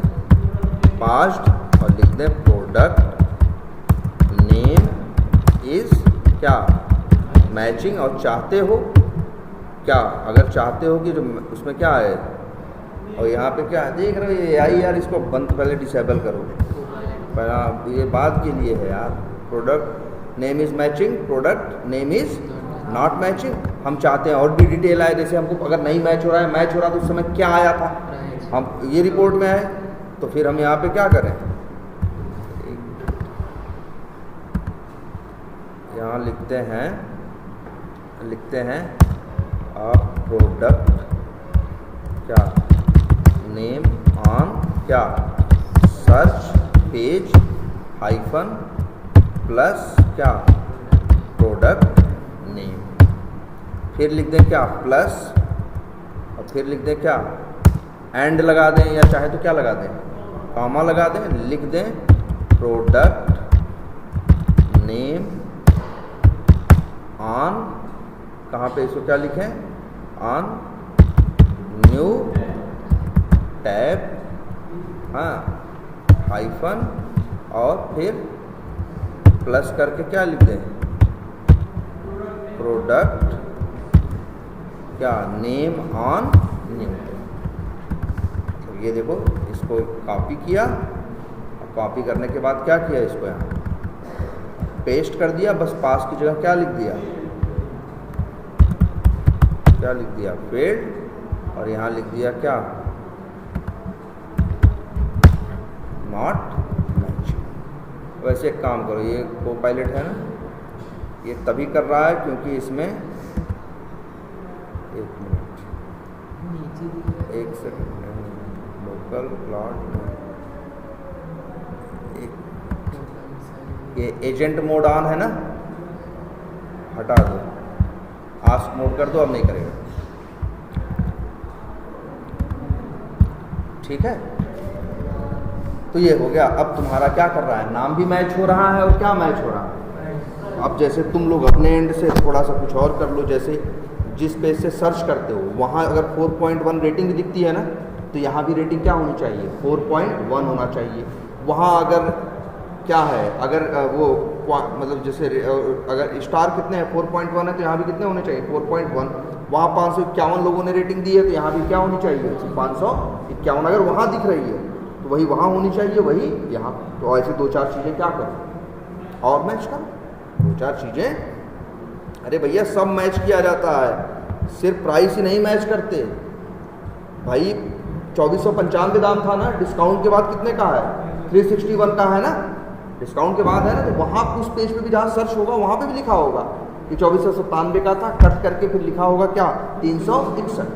पास्ट, और लिख दें प्रोडक्ट नेम इज क्या मैचिंग, और चाहते हो क्या, अगर चाहते हो कि जो उसमें क्या है, और यहाँ पे क्या देख रहे हो ये आई यार, इसको बंद पहले डिसेबल करो, पहला ये बात के लिए है यार, product name is matching, product name is not matching, हम चाहते हैं और भी डिटेल आए, जैसे हमको अगर नहीं मैच हो रहा है, मैच हो रहा तो उस समय क्या आया था, हम ये रिपोर्ट में आए, तो फिर हम यहाँ पे क्या करें, यहाँ लिखते हैं प्रोडक्ट क्या नेम ऑन क्या सर्च पेज हाइफन प्लस क्या प्रोडक्ट नेम, फिर लिख दें क्या प्लस, और फिर लिख दें क्या एंड लगा दें, या चाहे तो क्या लगा दें कॉमा लगा दें, लिख दें प्रोडक्ट नेम ऑन, कहाँ पे इसको क्या लिखें, ऑन न्यू टैब, हाँ हाइफन, और फिर प्लस करके क्या लिख दें, प्रोडक्ट क्या नेम ऑन न्यू, तो ये देखो इसको कॉपी किया, कॉपी करने के बाद क्या किया, इसको यहाँ पेस्ट कर दिया, बस पास की जगह क्या लिख दिया, फेल्ड, और यहाँ लिख दिया क्या नॉट मैचिंग। वैसे एक काम करो, ये कोपायलट है ना, ये तभी कर रहा है क्योंकि इसमें एक सेकंड लोकल प्लॉट, ये एजेंट मोड ऑन है ना, हटा दो, आस्क मोड कर दो, अब नहीं करेगा, ठीक है। तो ये हो गया। अब तुम्हारा क्या कर रहा है, नाम भी मैच हो रहा है और क्या मैच हो रहा है। अब जैसे तुम लोग अपने एंड से थोड़ा सा कुछ और कर लो, जैसे जिस पेज से सर्च करते हो वहाँ अगर 4.1 रेटिंग दिखती है ना, तो यहाँ भी रेटिंग क्या होनी चाहिए, 4.1 होना चाहिए। वहाँ अगर क्या है, अगर वो मतलब जैसे अगर स्टार कितने हैं 4.1 है तो यहाँ भी कितने होने चाहिए 4.1। वहाँ 551 लोगों ने रेटिंग दी है तो यहाँ भी क्या होनी चाहिए 551। अगर वहाँ दिख रही है तो वही वहाँ होनी चाहिए, वही यहाँ। तो ऐसे 2-4 चीज़ें क्या करो और मैच करो 2-4 चीज़ें। अरे भैया सब मैच किया जाता है, सिर्फ प्राइस ही नहीं मैच करते भाई। 2495 दाम था ना, डिस्काउंट के बाद कितने का है 361 का है ना, डिस्काउंट के बाद है ना। तो वहाँ उस पेज पे भी जहाँ सर्च होगा वहाँ पे भी लिखा होगा कि 2497 का था, कट करके फिर लिखा होगा क्या 361।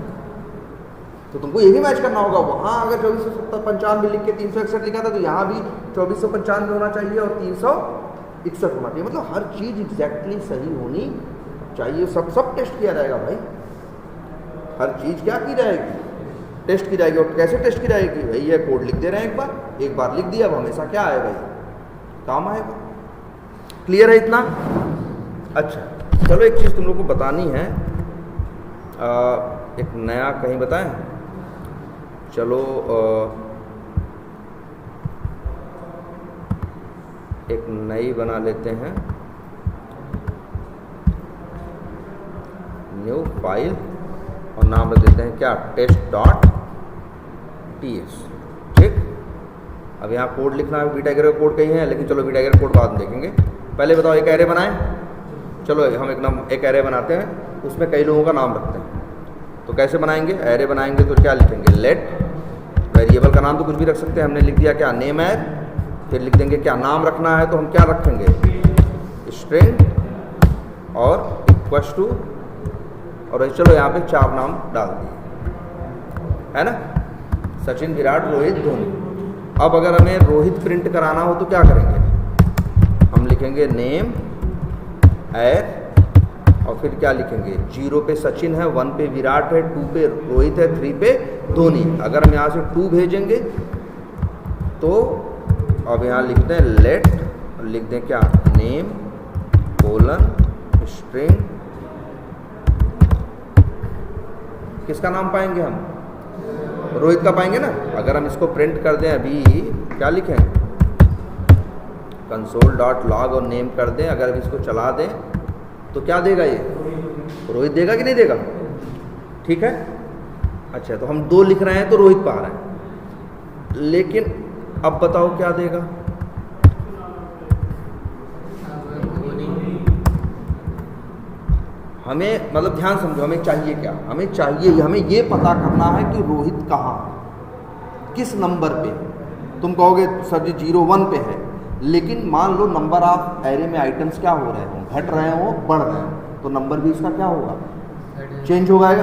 तो तुमको ये भी मैच करना होगा। वहाँ अगर 2495 लिख के 361 लिखा था तो यहाँ भी 2495 होना चाहिए और 361 होना चाहिए। मतलब हर चीज़ एग्जैक्टली सही होनी चाहिए। सब टेस्ट किया जाएगा भाई, हर चीज़ क्या की जाएगी टेस्ट की जाएगी। और कैसे टेस्ट की जाएगी भाई, ये कोड लिख दे रहे हैं एक बार लिख दिया, अब हमेशा क्या आए भाई काम आएगा। क्लियर है इतना? अच्छा चलो एक चीज़ तुम लोग को बतानी है, एक नया कहीं बताएं। चलो एक नई बना लेते हैं, न्यू फाइल, और नाम रख देते हैं क्या test.ts। ठीक, अब यहाँ कोड लिखना है, वीटागर कोड कहीं है, लेकिन चलो वीटागर कोड बाद में देखेंगे। पहले बताओ एक एरे बनाएं। चलो हम एक एरे बनाते हैं, उसमें कई लोगों का नाम रखते हैं। तो कैसे बनाएंगे, एरे बनाएंगे तो क्या लिखेंगे, लेट वेरिएबल का नाम तो कुछ भी रख सकते हैं। हमने लिख दिया क्या नेम है, फिर लिख देंगे क्या नाम रखना है, तो हम क्या रखेंगे स्ट्रिंग और इक्वल्स टू, और चलो यहाँ पे 4 नाम डाल दिए है ना, सचिन, विराट, रोहित, धोनी। अब अगर हमें रोहित प्रिंट कराना हो तो क्या करेंगे, हम लिखेंगे नेम एर, और फिर क्या लिखेंगे 0 पे सचिन है, 1 पे विराट है, 2 पे रोहित है, 3 पे धोनी। अगर हम यहाँ से 2 भेजेंगे तो अब यहाँ लिख दें लेट, लिख दें क्या नेम कोलन स्ट्रिंग, किसका नाम पाएंगे हम, रोहित का पाएंगे ना। अगर हम इसको प्रिंट कर दें अभी, क्या लिखें console.log और नेम कर दें, अगर इसको चला दें तो क्या देगा, ये रोहित देगा कि नहीं देगा, ठीक है। अच्छा तो हम 2 लिख रहे हैं तो रोहित पा रहे हैं, लेकिन अब बताओ क्या देगा, हमें मतलब ध्यान समझो, हमें चाहिए क्या, हमें चाहिए हमें ये पता करना है कि रोहित कहाँ है, किस नंबर पे। तुम कहोगे सर जी 01 पे है, लेकिन मान लो नंबर ऑफ एरे में आइटम्स क्या हो रहे हो, घट रहे हो, बढ़ रहे हो, तो नंबर भी इसका क्या होगा, चेंज होगा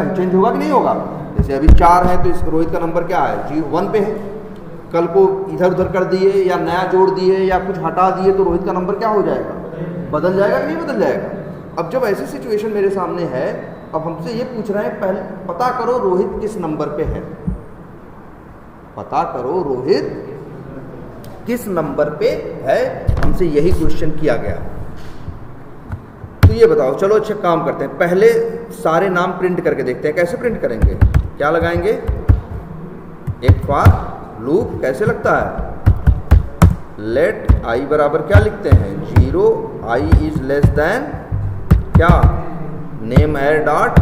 कि नहीं होगा। जैसे अभी 4 है तो इस रोहित का नंबर क्या है 1 पे है, कल को इधर उधर कर दिए या नया जोड़ दिए या कुछ हटा दिए तो रोहित का नंबर क्या हो जाएगा, बदल जाएगा कि नहीं बदल जाएगा। अब जब ऐसी सिचुएशन मेरे सामने है, अब हमसे ये पूछ रहे हैं पहले पता करो रोहित किस नंबर पे है, पता करो रोहित किस नंबर पे है, हमसे यही क्वेश्चन किया गया। तो ये बताओ, चलो अच्छा काम करते हैं, पहले सारे नाम प्रिंट करके देखते हैं। कैसे प्रिंट करेंगे, क्या लगाएंगे, एक फॉर लूप, कैसे लगता है, लेट आई बराबर क्या लिखते हैं 0, आई इज लेस देन क्या नेम एर डॉट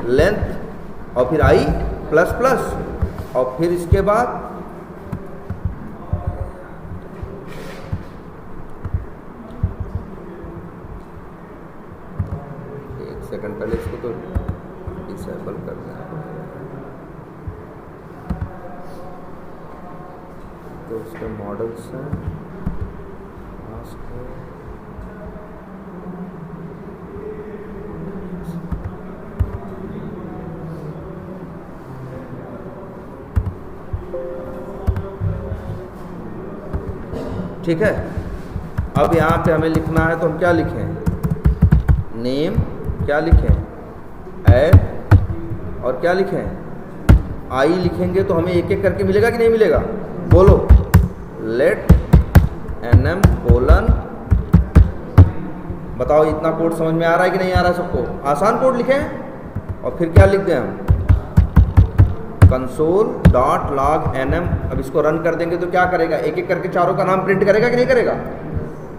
लेंथ, और फिर आई प्लस प्लस, और फिर इसके बाद सेकंड पहले इसको तो डिसेबल कर दें, तो उसके मॉडल्स हैं ठीक है। अब यहाँ पे हमें लिखना है तो हम क्या लिखें, नेम क्या लिखें एड, और क्या लिखें आई लिखेंगे तो हमें एक एक करके मिलेगा कि नहीं मिलेगा, बोलो लेट nm कोलन, बताओ इतना कोड समझ में आ रहा है कि नहीं आ रहा है सबको, आसान कोड लिखें। और फिर क्या लिख दें हम console.log nm। अब इसको रन कर देंगे तो क्या करेगा, एक एक करके चारों का नाम प्रिंट करेगा कि नहीं करेगा,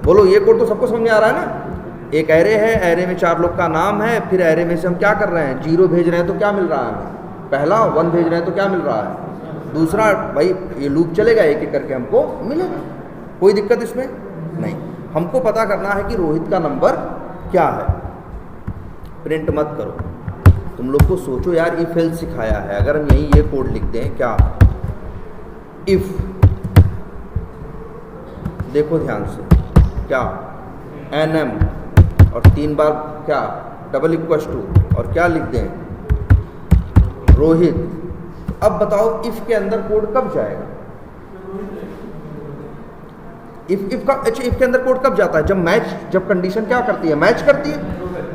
बोलो ये कोड तो सबको समझ में आ रहा है ना। एक एरे है, एरे में 4 लोग का नाम है, फिर एरे में से हम क्या कर रहे हैं, 0 भेज रहे हैं तो क्या मिल रहा है हमें, पहला 1 भेज रहे हैं तो क्या मिल रहा है दूसरा। भाई ये लूप चलेगा, एक एक करके हमको मिलेगा, कोई दिक्कत इसमें नहीं। हमको पता करना है कि रोहित का नंबर क्या है। प्रिंट मत करो, तुम लोग को सोचो यार, इफ एल्स सिखाया है, अगर हम यहीं ये कोड लिख दें क्या, इफ, देखो ध्यान से क्या, nm और 3 बार क्या डबल इक्वल टू और क्या लिख दें रोहित। अब बताओ इफ के अंदर कोड कब जाएगा, इफ के अंदर कोड कब जाता है, जब मैच, जब कंडीशन क्या करती है, मैच करती है।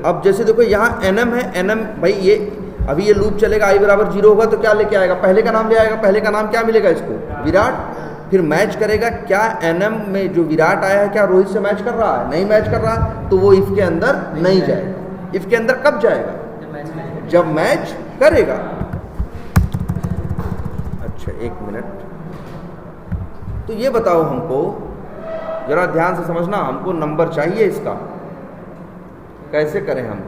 अब जैसे देखो यहाँ nm है, nm भाई ये अभी ये लूप चलेगा, i बराबर 0 होगा तो क्या लेके आएगा, पहले का नाम ले आएगा, पहले का नाम क्या मिलेगा इसको, विराट। फिर मैच करेगा, क्या nm में जो विराट आया है क्या रोहित से मैच कर रहा है, नहीं मैच कर रहा है, तो वो इफ के अंदर नहीं जाएगा। इफ के अंदर कब जाएगा, जब मैच करेगा। अच्छा 1 मिनट, तो ये बताओ हमको, जरा ध्यान से समझना, हमको नंबर चाहिए इसका, कैसे करें हम,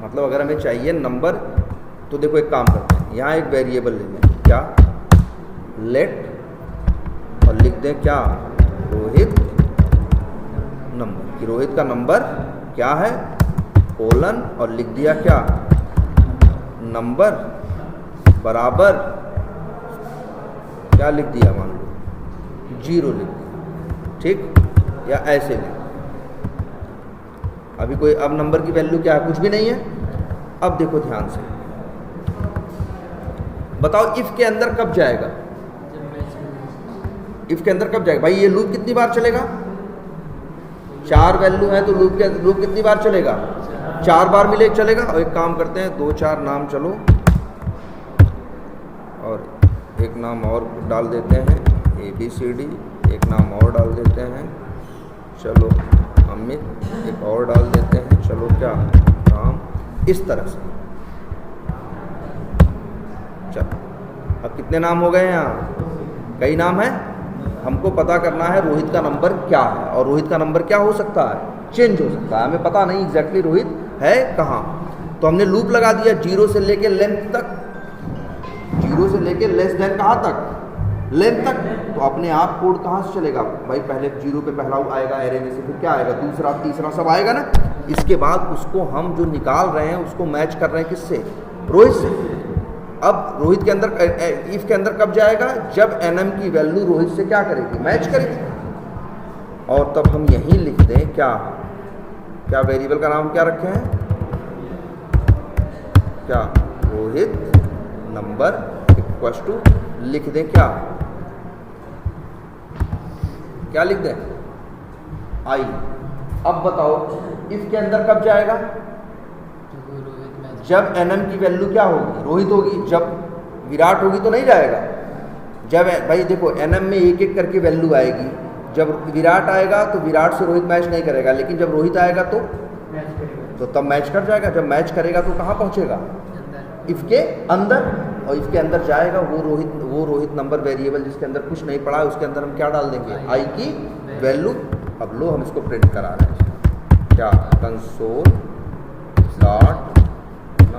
मतलब अगर हमें चाहिए नंबर तो देखो एक काम करते हैं, यहाँ एक वेरिएबल ले लें, क्या, लेट, और लिख दें क्या, रोहित नंबर, कि रोहित का नंबर क्या है, कोलन, और लिख दिया क्या, नंबर बराबर क्या लिख दिया, मान लो 0 लिख दिया, ठीक, या ऐसे लिख। अभी कोई, अब नंबर की वैल्यू क्या है, कुछ भी नहीं है। अब देखो ध्यान से, बताओ इफ के अंदर कब जाएगा, इफ के अंदर कब जाएगा, भाई ये लूप कितनी बार चलेगा, 4 वैल्यू है तो लूप कितनी बार चलेगा, 4 बार मिले चलेगा। और एक काम करते हैं, 2-4 नाम चलो, और एक नाम और डाल देते हैं, ABCD, एक नाम और डाल देते हैं, चलो अमित, एक और डाल देते हैं, चलो क्या नाम, इस तरह से। चलो अब कितने नाम हो गए यहाँ, कई नाम है। हमको पता करना है रोहित का नंबर क्या है, और रोहित का नंबर क्या हो सकता है, चेंज हो सकता है, हमें पता नहीं एग्जैक्टली रोहित है कहाँ। तो हमने लूप लगा दिया 0 से लेके लेंथ तक, 0 से लेके लेस देन कहाँ तक, लेंथ तक। तो अपने आप कोड कहाँ से चलेगा भाई, पहले 0 पे पहला आएगा एरे में से, फिर क्या आएगा, दूसरा, तीसरा, सब आएगा ना। इसके बाद उसको हम जो निकाल रहे हैं उसको मैच कर रहे हैं किससे, रोहित से। अब रोहित के अंदर, इफ के अंदर कब जाएगा, जब nm की वैल्यू रोहित से क्या करेगी, मैच करेगी। और तब हम यहीं लिख दें क्या, क्या वेरिएबल का नाम क्या रखे हैं, क्या, रोहित नंबर इक्वल टू, लिख दें क्या, क्या लिख दें, i। अब बताओ इफ के अंदर कब जाएगा, जब nm की वैल्यू क्या होगी, रोहित होगी। जब विराट होगी तो नहीं जाएगा। जब भाई देखो nm में एक एक करके वैल्यू आएगी, जब विराट आएगा तो विराट से रोहित मैच नहीं करेगा, लेकिन जब रोहित आएगा तो तब मैच कर जाएगा। जब मैच करेगा तो कहाँ पहुँचेगा, इफ के अंदर, और इफ के अंदर जाएगा वो रोहित नंबर वेरिएबल जिसके अंदर कुछ नहीं पड़ा है, उसके अंदर हम क्या डाल देंगे, i की वैल्यू। अब लो हम इसको प्रिंट करा रहे हैं, क्या, कंसोल डॉट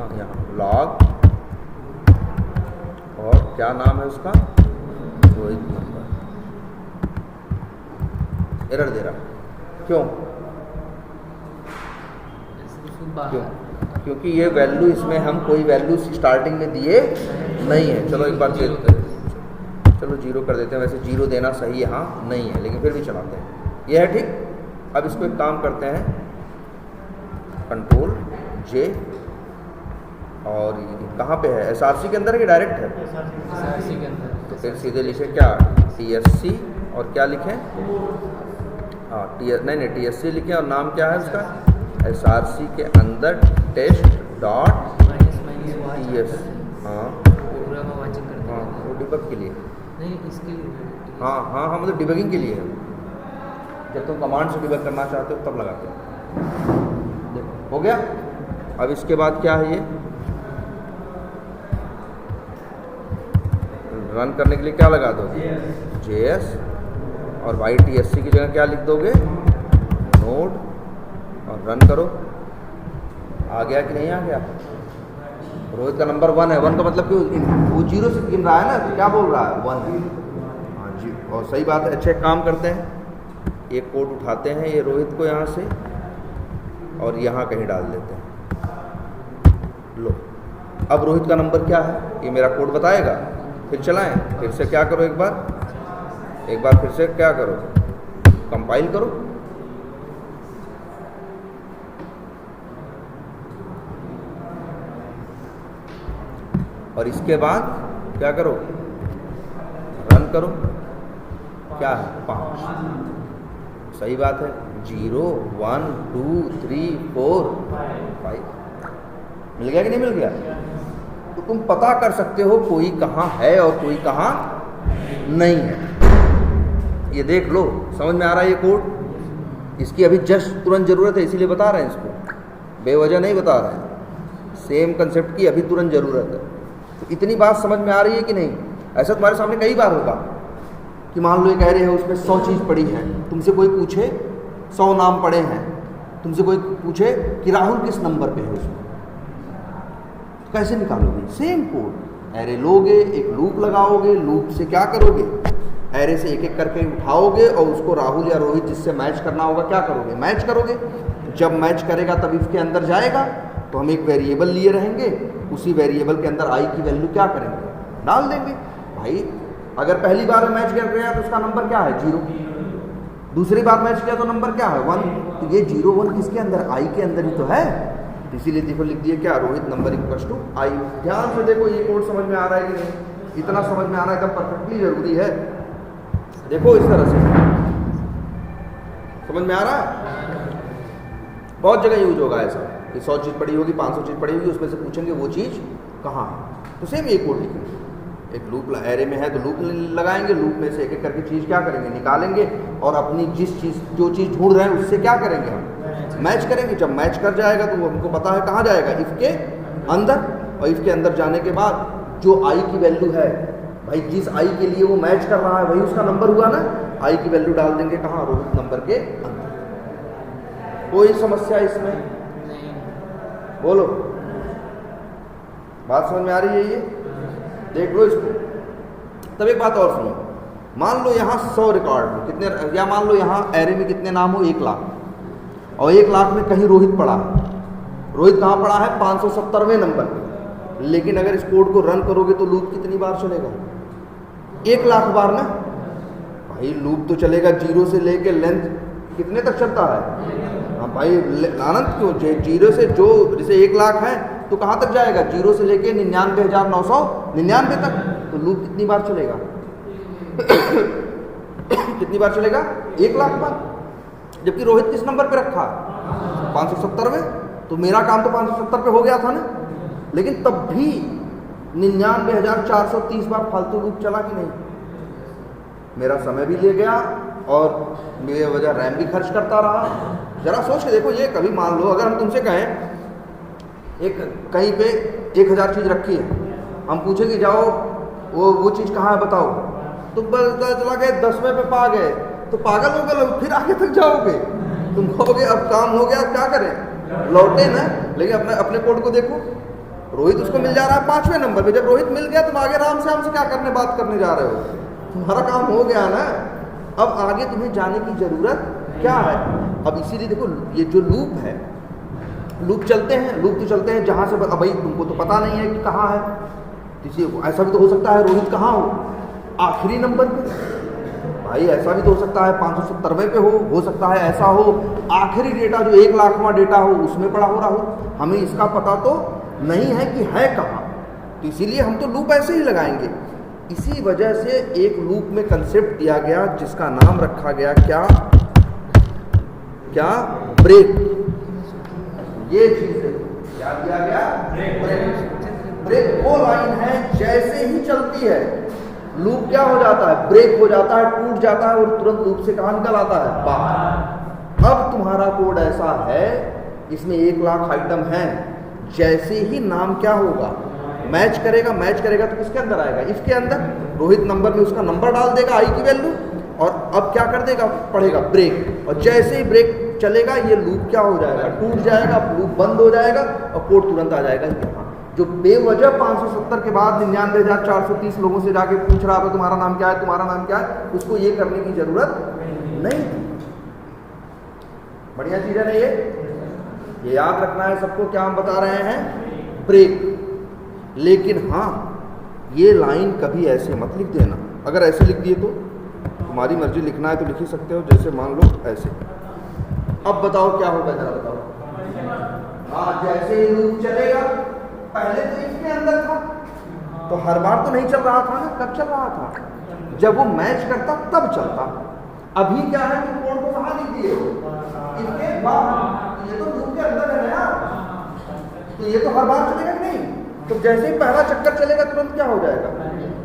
यहाँ लॉग, और क्या नाम है उसका, रोहित नंबर। एरर दे रहा, क्यों, क्योंकि ये वैल्यू, इसमें हम कोई वैल्यू स्टार्टिंग में दिए नहीं है। चलो एक बार देखते हैं, चलो 0 कर देते हैं। वैसे 0 देना सही यहाँ नहीं है, लेकिन फिर भी चलाते हैं, ये है ठीक। अब इसको एक काम करते हैं, कंट्रोल J, और कहाँ पे है, SRC के अंदर है कि डायरेक्ट है, SRC के अंदर। तो फिर सीधे लिखे क्या, TSC, और क्या लिखें, हाँ नहीं TSC लिखें, और नाम क्या है उसका, SRC के अंदर टेस्ट डॉट TS, हाँ वो डिबग के लिए, नहीं इसके लिए, हाँ मतलब डिबगिंग के लिए है। जब तुम कमांड से डिबग करना चाहते हो तब लगाते हो। देखो हो गया। अब इसके बाद क्या है, ये रन करने के लिए क्या लगा दो, JS, और YTSC की जगह क्या लिख दोगे, नोड, और रन करो। आ गया कि नहीं आ गया? रोहित का नंबर 1 है। 1 का मतलब कि वो 0 से गिन रहा है ना, तो क्या बोल रहा है, 1 है। हाँ जी, और सही बात है। अच्छे काम करते हैं, एक कोड उठाते हैं ये रोहित को यहाँ से और यहाँ कहीं डाल देते हैं। लो, अब रोहित का नंबर क्या है ये मेरा कोड बताएगा। फिर चलाएं, फिर से क्या करो, एक बार फिर से क्या करो, कंपाइल करो। और इसके बाद क्या करो, रन करो। क्या है, 5। सही बात है। 0 1 2 3 4 5 मिल गया कि नहीं मिल गया? तो तुम पता कर सकते हो कोई कहाँ है और कोई कहाँ नहीं है। ये देख लो, समझ में आ रहा है ये कोड? इसकी अभी जस्ट तुरंत ज़रूरत है, इसीलिए बता रहे हैं इसको, बेवजह नहीं बता रहे हैं। सेम कंसेप्ट की अभी तुरंत ज़रूरत है। तो इतनी बात समझ में आ रही है कि नहीं? ऐसा तुम्हारे सामने कई बार होगा कि मान लो ये कह रहे हैं उसमें 100 चीज़ पड़ी है, तुमसे कोई पूछे 100 नाम पड़े हैं, तुमसे कोई पूछे कि राहुल किस नंबर पे है उसमें, तो कैसे निकालोगे? सेम कोड, एरे लोगे, एक लूप लगाओगे, लूप से क्या करोगे, एरे से एक एक करके उठाओगे और उसको राहुल या रोहित जिससे मैच करना होगा क्या करोगे, मैच करोगे। जब मैच करेगा तब इसके अंदर जाएगा, तो हम एक वेरिएबल लिए रहेंगे, उसी वेरिएबल के अंदर आई की वैल्यू क्या करेंगे, डाल देंगे। भाई अगर पहली बार मैच कर गया तो उसका नंबर क्या है, 0। दूसरी बार मैच किया तो नंबर क्या है, 1। तो ये 0 1 किसके अंदर, आई के अंदर ही तो है। इसीलिए देखो लिख दिया क्या, रोहित नंबर इक्वल टू आई। ध्यान से देखो ये कोड समझ में आ रहा है कि नहीं? इतना समझ में आना एकदम परफेक्टली जरूरी है। देखो इस तरह से समझ में आ रहा है। बहुत जगह यूज होगा ऐसा कि 100 चीज़ पड़ी होगी, 500 चीज़ पड़ी होगी, उसमें से पूछेंगे वो चीज़ कहाँ है। तो सेम ये कोड लिखेंगे, एक लूप एरे में है तो लूप लगाएंगे, लूप में से एक एक करके चीज़ क्या करेंगे, निकालेंगे, और अपनी जो चीज़ ढूंढ रहे हैं उससे क्या करेंगे, हम मैच करेंगे। जब मैच कर जाएगा तो वो हमको पता है कहाँ जाएगा, इफ के अंदर। और इफ के अंदर जाने के बाद जो आई की वैल्यू है, भाई जिस आई के लिए वो मैच कर रहा है वही उसका नंबर हुआ ना, आई की वैल्यू डाल देंगे कहाँ, रोहित नंबर के अंदर। कोई समस्या इसमें? बोलो, बात समझ में आ रही है? ये देख लो इसको। तब एक बात और सुनो, मान लो यहाँ 100 रिकॉर्ड हो, कितने, या मान लो यहाँ एरे में कितने नाम हो, 1 लाख, और 1 लाख में कहीं रोहित पड़ा है। रोहित कहाँ पड़ा है, 570वें नंबर पे। लेकिन अगर इस कोड को रन करोगे तो लूप कितनी बार चलेगा, 1 लाख बार ना। भाई लूप तो चलेगा 0 से लेके लेंथ कितने तक चलता है। हाँ भाई अनंत क्यों, 0 से जो जैसे 1 लाख है तो कहाँ तक जाएगा, 0 से लेके 99,999 तक। तो लूप कितनी बार चलेगा कितनी बार चलेगा, 1 लाख बार। जबकि रोहित किस नंबर पे रखा है, 570वें। तो मेरा काम तो 570 पे हो गया था ना, लेकिन तब भी 99,430 बार फालतू लूप चला कि नहीं। मेरा समय भी ले गया और मेरे वजह रैम भी खर्च करता रहा। जरा सोच के देखो, ये कभी मान लो अगर हम तुमसे कहें एक कहीं पे 1000 चीज़ रखी है, हम पूछे कि जाओ वो चीज़ कहाँ है बताओ, तो पता चला गए 10वें पे पा गए, तो पागल हो गए, फिर आगे तक जाओगे। तुम कहोगे अब काम हो गया, क्या करें, लौटे ना। लेकिन अपने कोड को देखो, रोहित उसको मिल जा रहा है 5वें नंबर पे। जब रोहित मिल गया तुम आगे आराम से हमसे क्या करने बात करने जा रहे हो, तुम्हारा काम हो गया ना। अब आगे तुम्हें जाने की ज़रूरत क्या है। अब इसीलिए देखो ये जो लूप है, लूप चलते हैं जहाँ से भाई तुमको तो पता नहीं है कि कहाँ है। किसी ऐसा भी तो हो सकता है रोहित कहाँ हो, आखिरी नंबर पे। भाई ऐसा भी तो हो सकता है 570वें पे हो सकता है ऐसा हो आखिरी डेटा जो 1 लाखवां डेटा हो उसमें पड़ा हो रहा हो। हमें इसका पता तो नहीं है कि है कहाँ, तो इसीलिए हम तो लूप ऐसे ही लगाएंगे। इसी वजह से एक लूप में कंसेप्ट दिया गया जिसका नाम रखा गया क्या ब्रेक। ये चीज क्या दिया गया, ब्रेक वो लाइन है जैसे ही चलती है लूप क्या हो जाता है, ब्रेक हो जाता है, टूट जाता है और तुरंत लूप से कहाँ निकल आता है, बाहर। अब तुम्हारा कोड ऐसा है, इसमें 1 लाख आइटम हैं, जैसे ही नाम क्या होगा, मैच करेगा तो किसके अंदर आएगा, इसके अंदर। रोहित नंबर में उसका नंबर डाल देगा, आई की वैल्यू, और अब क्या कर देगा, पड़ेगा ब्रेक, और जैसे ही ब्रेक चलेगा ये लूप क्या हो जाएगा, टूट जाएगा, लूप बंद हो जाएगा और कोड तुरंत आ जाएगा यहाँ। जो बेवजह 570 के बाद 99,430 लोगों से जाके पूछ रहा था तुम्हारा नाम क्या है, तुम्हारा नाम क्या है, उसको ये करने की जरूरत नहीं थी। बढ़िया चीज है ना ये याद रखना है सबको। क्या हम बता रहे हैं, ब्रेक। लेकिन हाँ, ये लाइन कभी ऐसे मत लिख देना। अगर ऐसे लिख दिए तो तुम्हारी मर्जी, लिखना है तो लिख ही सकते हो, जैसे मान लो ऐसे। अब बताओ क्या होगा, जरा बताओ। हाँ, जैसे ही लूप चलेगा, पहले तो इसके अंदर था तो हर बार तो नहीं चल रहा था ना, कब चल रहा था, जब वो मैच करता तब चलता। अभी क्या है, तुम कोड को कहाँ लिख दिए हो, इसके बाहर। ये तो लूप के अंदर है ना, तो ये तो हर बार चलेगा कि नहीं। तो जैसे ही पहला चक्कर चलेगा तुरंत क्या हो जाएगा,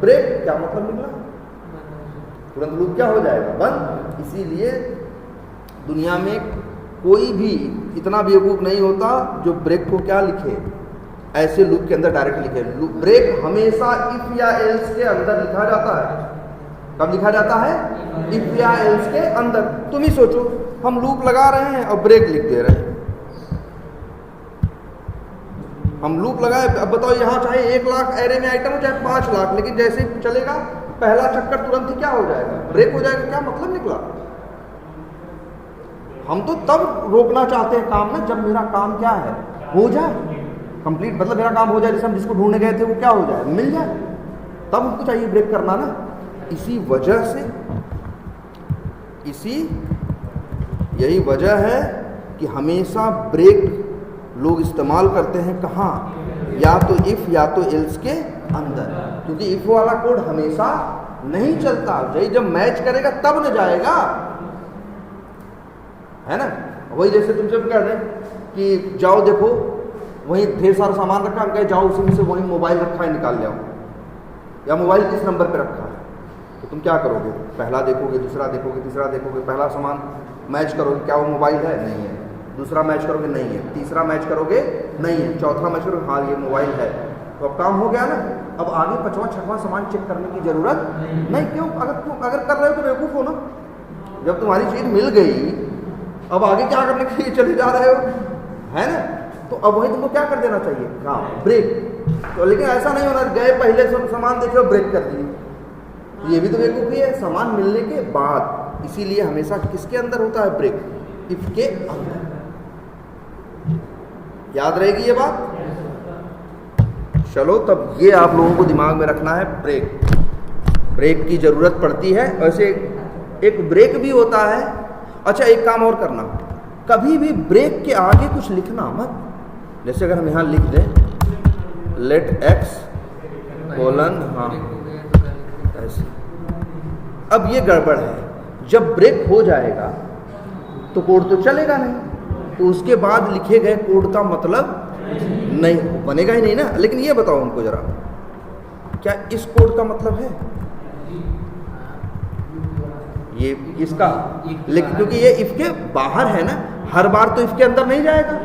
ब्रेक। क्या मतलब निकला, तुरंत लूप क्या हो जाएगा, बंद। इसीलिए दुनिया में कोई भी इतना बेवकूफ नहीं होता जो ब्रेक को क्या लिखे, ऐसे लूप के अंदर डायरेक्ट लिखे। ब्रेक हमेशा इफ या एल्स के अंदर लिखा जाता है। कब लिखा जाता है, इफ या एल्स के अंदर। तुम ही सोचो, हम लूप लगा रहे हैं और ब्रेक लिख दे रहे हैं। हम लूप लगाए, अब बताओ यहाँ चाहे 1 लाख एरे में आइटम हो, चाहे 5 लाख, लेकिन जैसे ही चलेगा पहला चक्कर तुरंत ही क्या हो जाएगा, ब्रेक हो जाएगा। क्या मतलब निकला। हम तो तब रोकना चाहते हैं काम ना, जब मेरा काम क्या है, हो जाए कंप्लीट, मतलब मेरा काम हो जाए, जैसे हम जिसको ढूंढने गए थे वो क्या हो जाए, मिल जाए, तब हमको चाहिए ब्रेक करना ना। इसी वजह से, यही वजह है कि हमेशा ब्रेक लोग इस्तेमाल करते हैं कहाँ, या तो इफ या तो एल्स के अंदर, क्योंकि इफ वाला कोड हमेशा नहीं चलता। जब मैच करेगा तब न जाएगा, है ना। वही जैसे तुमसे कह दें कि जाओ देखो वहीं ढेर सारा सामान रखा, हम कहे जाओ उसी में से वहीं मोबाइल रखा है निकाल ले आओ, या मोबाइल किस नंबर पे रखा है, तो तुम क्या करोगे, पहला देखोगे, दूसरा देखोगे, तीसरा देखोगे, पहला सामान मैच करोगे, क्या वो मोबाइल है, नहीं है, दूसरा मैच करोगे, नहीं है, तीसरा मैच करोगे, नहीं है, चौथा मैच करोगे, हाँ ये मोबाइल है, तो अब काम हो गया ना। अब आगे 5वां 6वां सामान चेक करने की जरूरत नहीं। क्यों, अगर कर रहे हो तो बेवकूफ़ हो ना। जब तुम्हारी चीज़ मिल गई, अब आगे क्या करने के लिए चले जा रहे हो, है ना। तो अब वही तुमको क्या कर देना चाहिए, काम, ब्रेक। तो लेकिन ऐसा नहीं होना, गए पहले सामान देखे ब्रेक कर दिए, ये भी तो बेवकूफ़ी है, सामान मिलने के बाद। इसीलिए हमेशा किसके अंदर होता है ब्रेक, इफ के अंदर। याद रहेगी ये बात। चलो, तब ये आप लोगों को दिमाग में रखना है, ब्रेक की जरूरत पड़ती है। वैसे एक ब्रेक भी होता है। अच्छा, एक काम और करना, कभी भी ब्रेक के आगे कुछ लिखना मत। जैसे अगर हम यहाँ लिख दें लेट एक्स कोलन, हाँ ऐसे, अब ये गड़बड़ है। जब ब्रेक हो जाएगा तो कोड तो चलेगा नहीं, तो उसके बाद लिखे गए कोड का मतलब नहीं बनेगा ही नहीं ना। लेकिन ये बताओ हमको जरा, क्या इस कोड का मतलब है ये इसका, लेकिन क्योंकि ये इफ के बाहर है ना, हर बार तो इफ के अंदर नहीं जाएगा।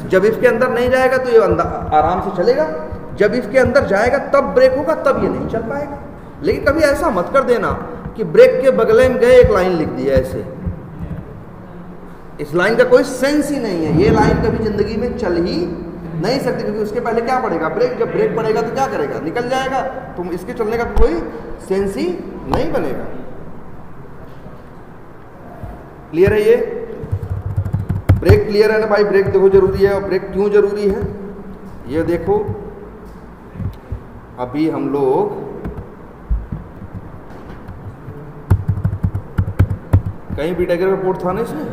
जब इफ के अंदर नहीं जाएगा तो ये आराम से चलेगा, जब इफ के अंदर जाएगा तब ब्रेक होगा, तब ये नहीं चल पाएगा। लेकिन कभी ऐसा मत कर देना कि ब्रेक के बगले में गए एक लाइन लिख दी ऐसे, इस लाइन का कोई सेंस ही नहीं है। ये लाइन कभी जिंदगी में चल ही नहीं सकती, क्योंकि उसके पहले क्या पड़ेगा, ब्रेक। जब ब्रेक पड़ेगा तो क्या करेगा, निकल जाएगा, तो इसके चलने का कोई सेंस ही नहीं बनेगा। क्लियर है ये, ब्रेक क्लियर है ना भाई। ब्रेक देखो जरूरी है, और ब्रेक क्यों जरूरी है ये देखो। अभी हम लोग कहीं भी टाइगर का पोर्ट था ना इसमें,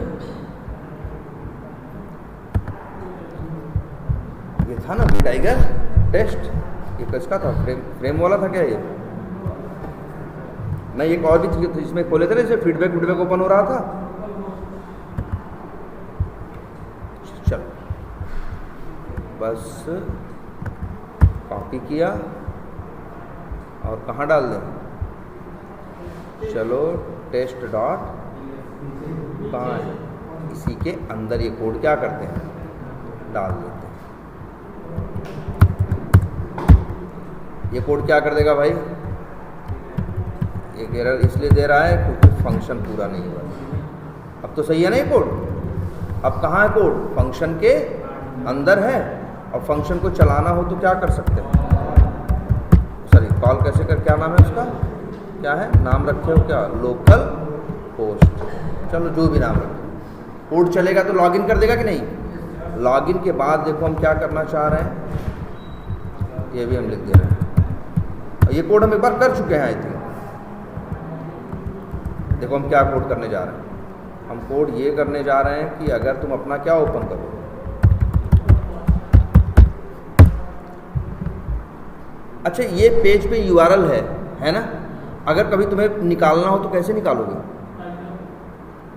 ये था ना बी टाइगर टेस्ट, ये किसका था, फ्रेम वाला था क्या ये, नहीं एक और भी चीज इसमें खोले थे ना, इसमें फीडबैक ओपन हो रहा था। चल बस कॉपी किया और कहाँ डाल दें, चलो टेस्ट डॉट कहाँ है, इसी के अंदर ये कोड क्या करते हैं, डाल देते हैं। ये कोड क्या कर देगा भाई, एक एरर इसलिए दे रहा है क्योंकि फंक्शन पूरा नहीं हुआ। अब तो सही है ना ये कोड? अब कहाँ है कोड? फंक्शन के अंदर है। अब फंक्शन को चलाना हो तो क्या कर सकते हैं? सॉरी, कॉल कैसे कर, क्या नाम है उसका, क्या है नाम रखे हो क्या? लोकल होस्ट, चलो जो भी नाम रखे। कोड चलेगा तो लॉगिन कर देगा कि नहीं? लॉगिन के बाद देखो हम क्या करना चाह रहे हैं, ये भी हम लिख दे रहे हैं। ये कोड हम एक बार कर चुके हैं आई थिंक। देखो हम क्या कोड करने जा रहे हैं। हम कोड ये करने जा रहे हैं कि अगर तुम अपना क्या ओपन करो, अच्छा ये पेज पे URL है ना? अगर कभी तुम्हें निकालना हो तो कैसे निकालोगे?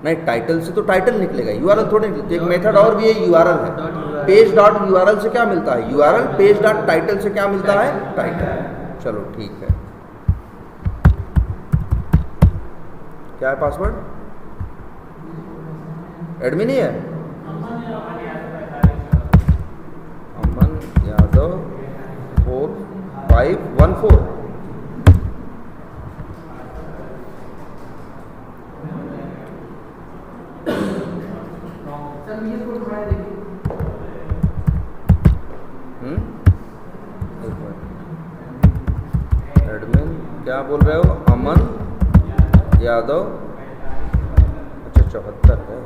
नहीं, टाइटल से तो टाइटल निकलेगा, URL थोड़ी निकलती। एक मेथड और भी है, URL है। पेज डॉट URL से क्या मिलता है? URL। पेज डॉट टाइटल से क्या मिलता है? टाइटल। चलो ठीक है। क्या है पासवर्ड? एडमिन ही है, अमन यादव 4514। एडमिन क्या बोल रहे हो? अमन यादव, अच्छा 74 है।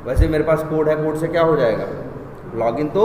वैसे मेरे पास कोड है, कोड से क्या हो जाएगा? लॉगिन तो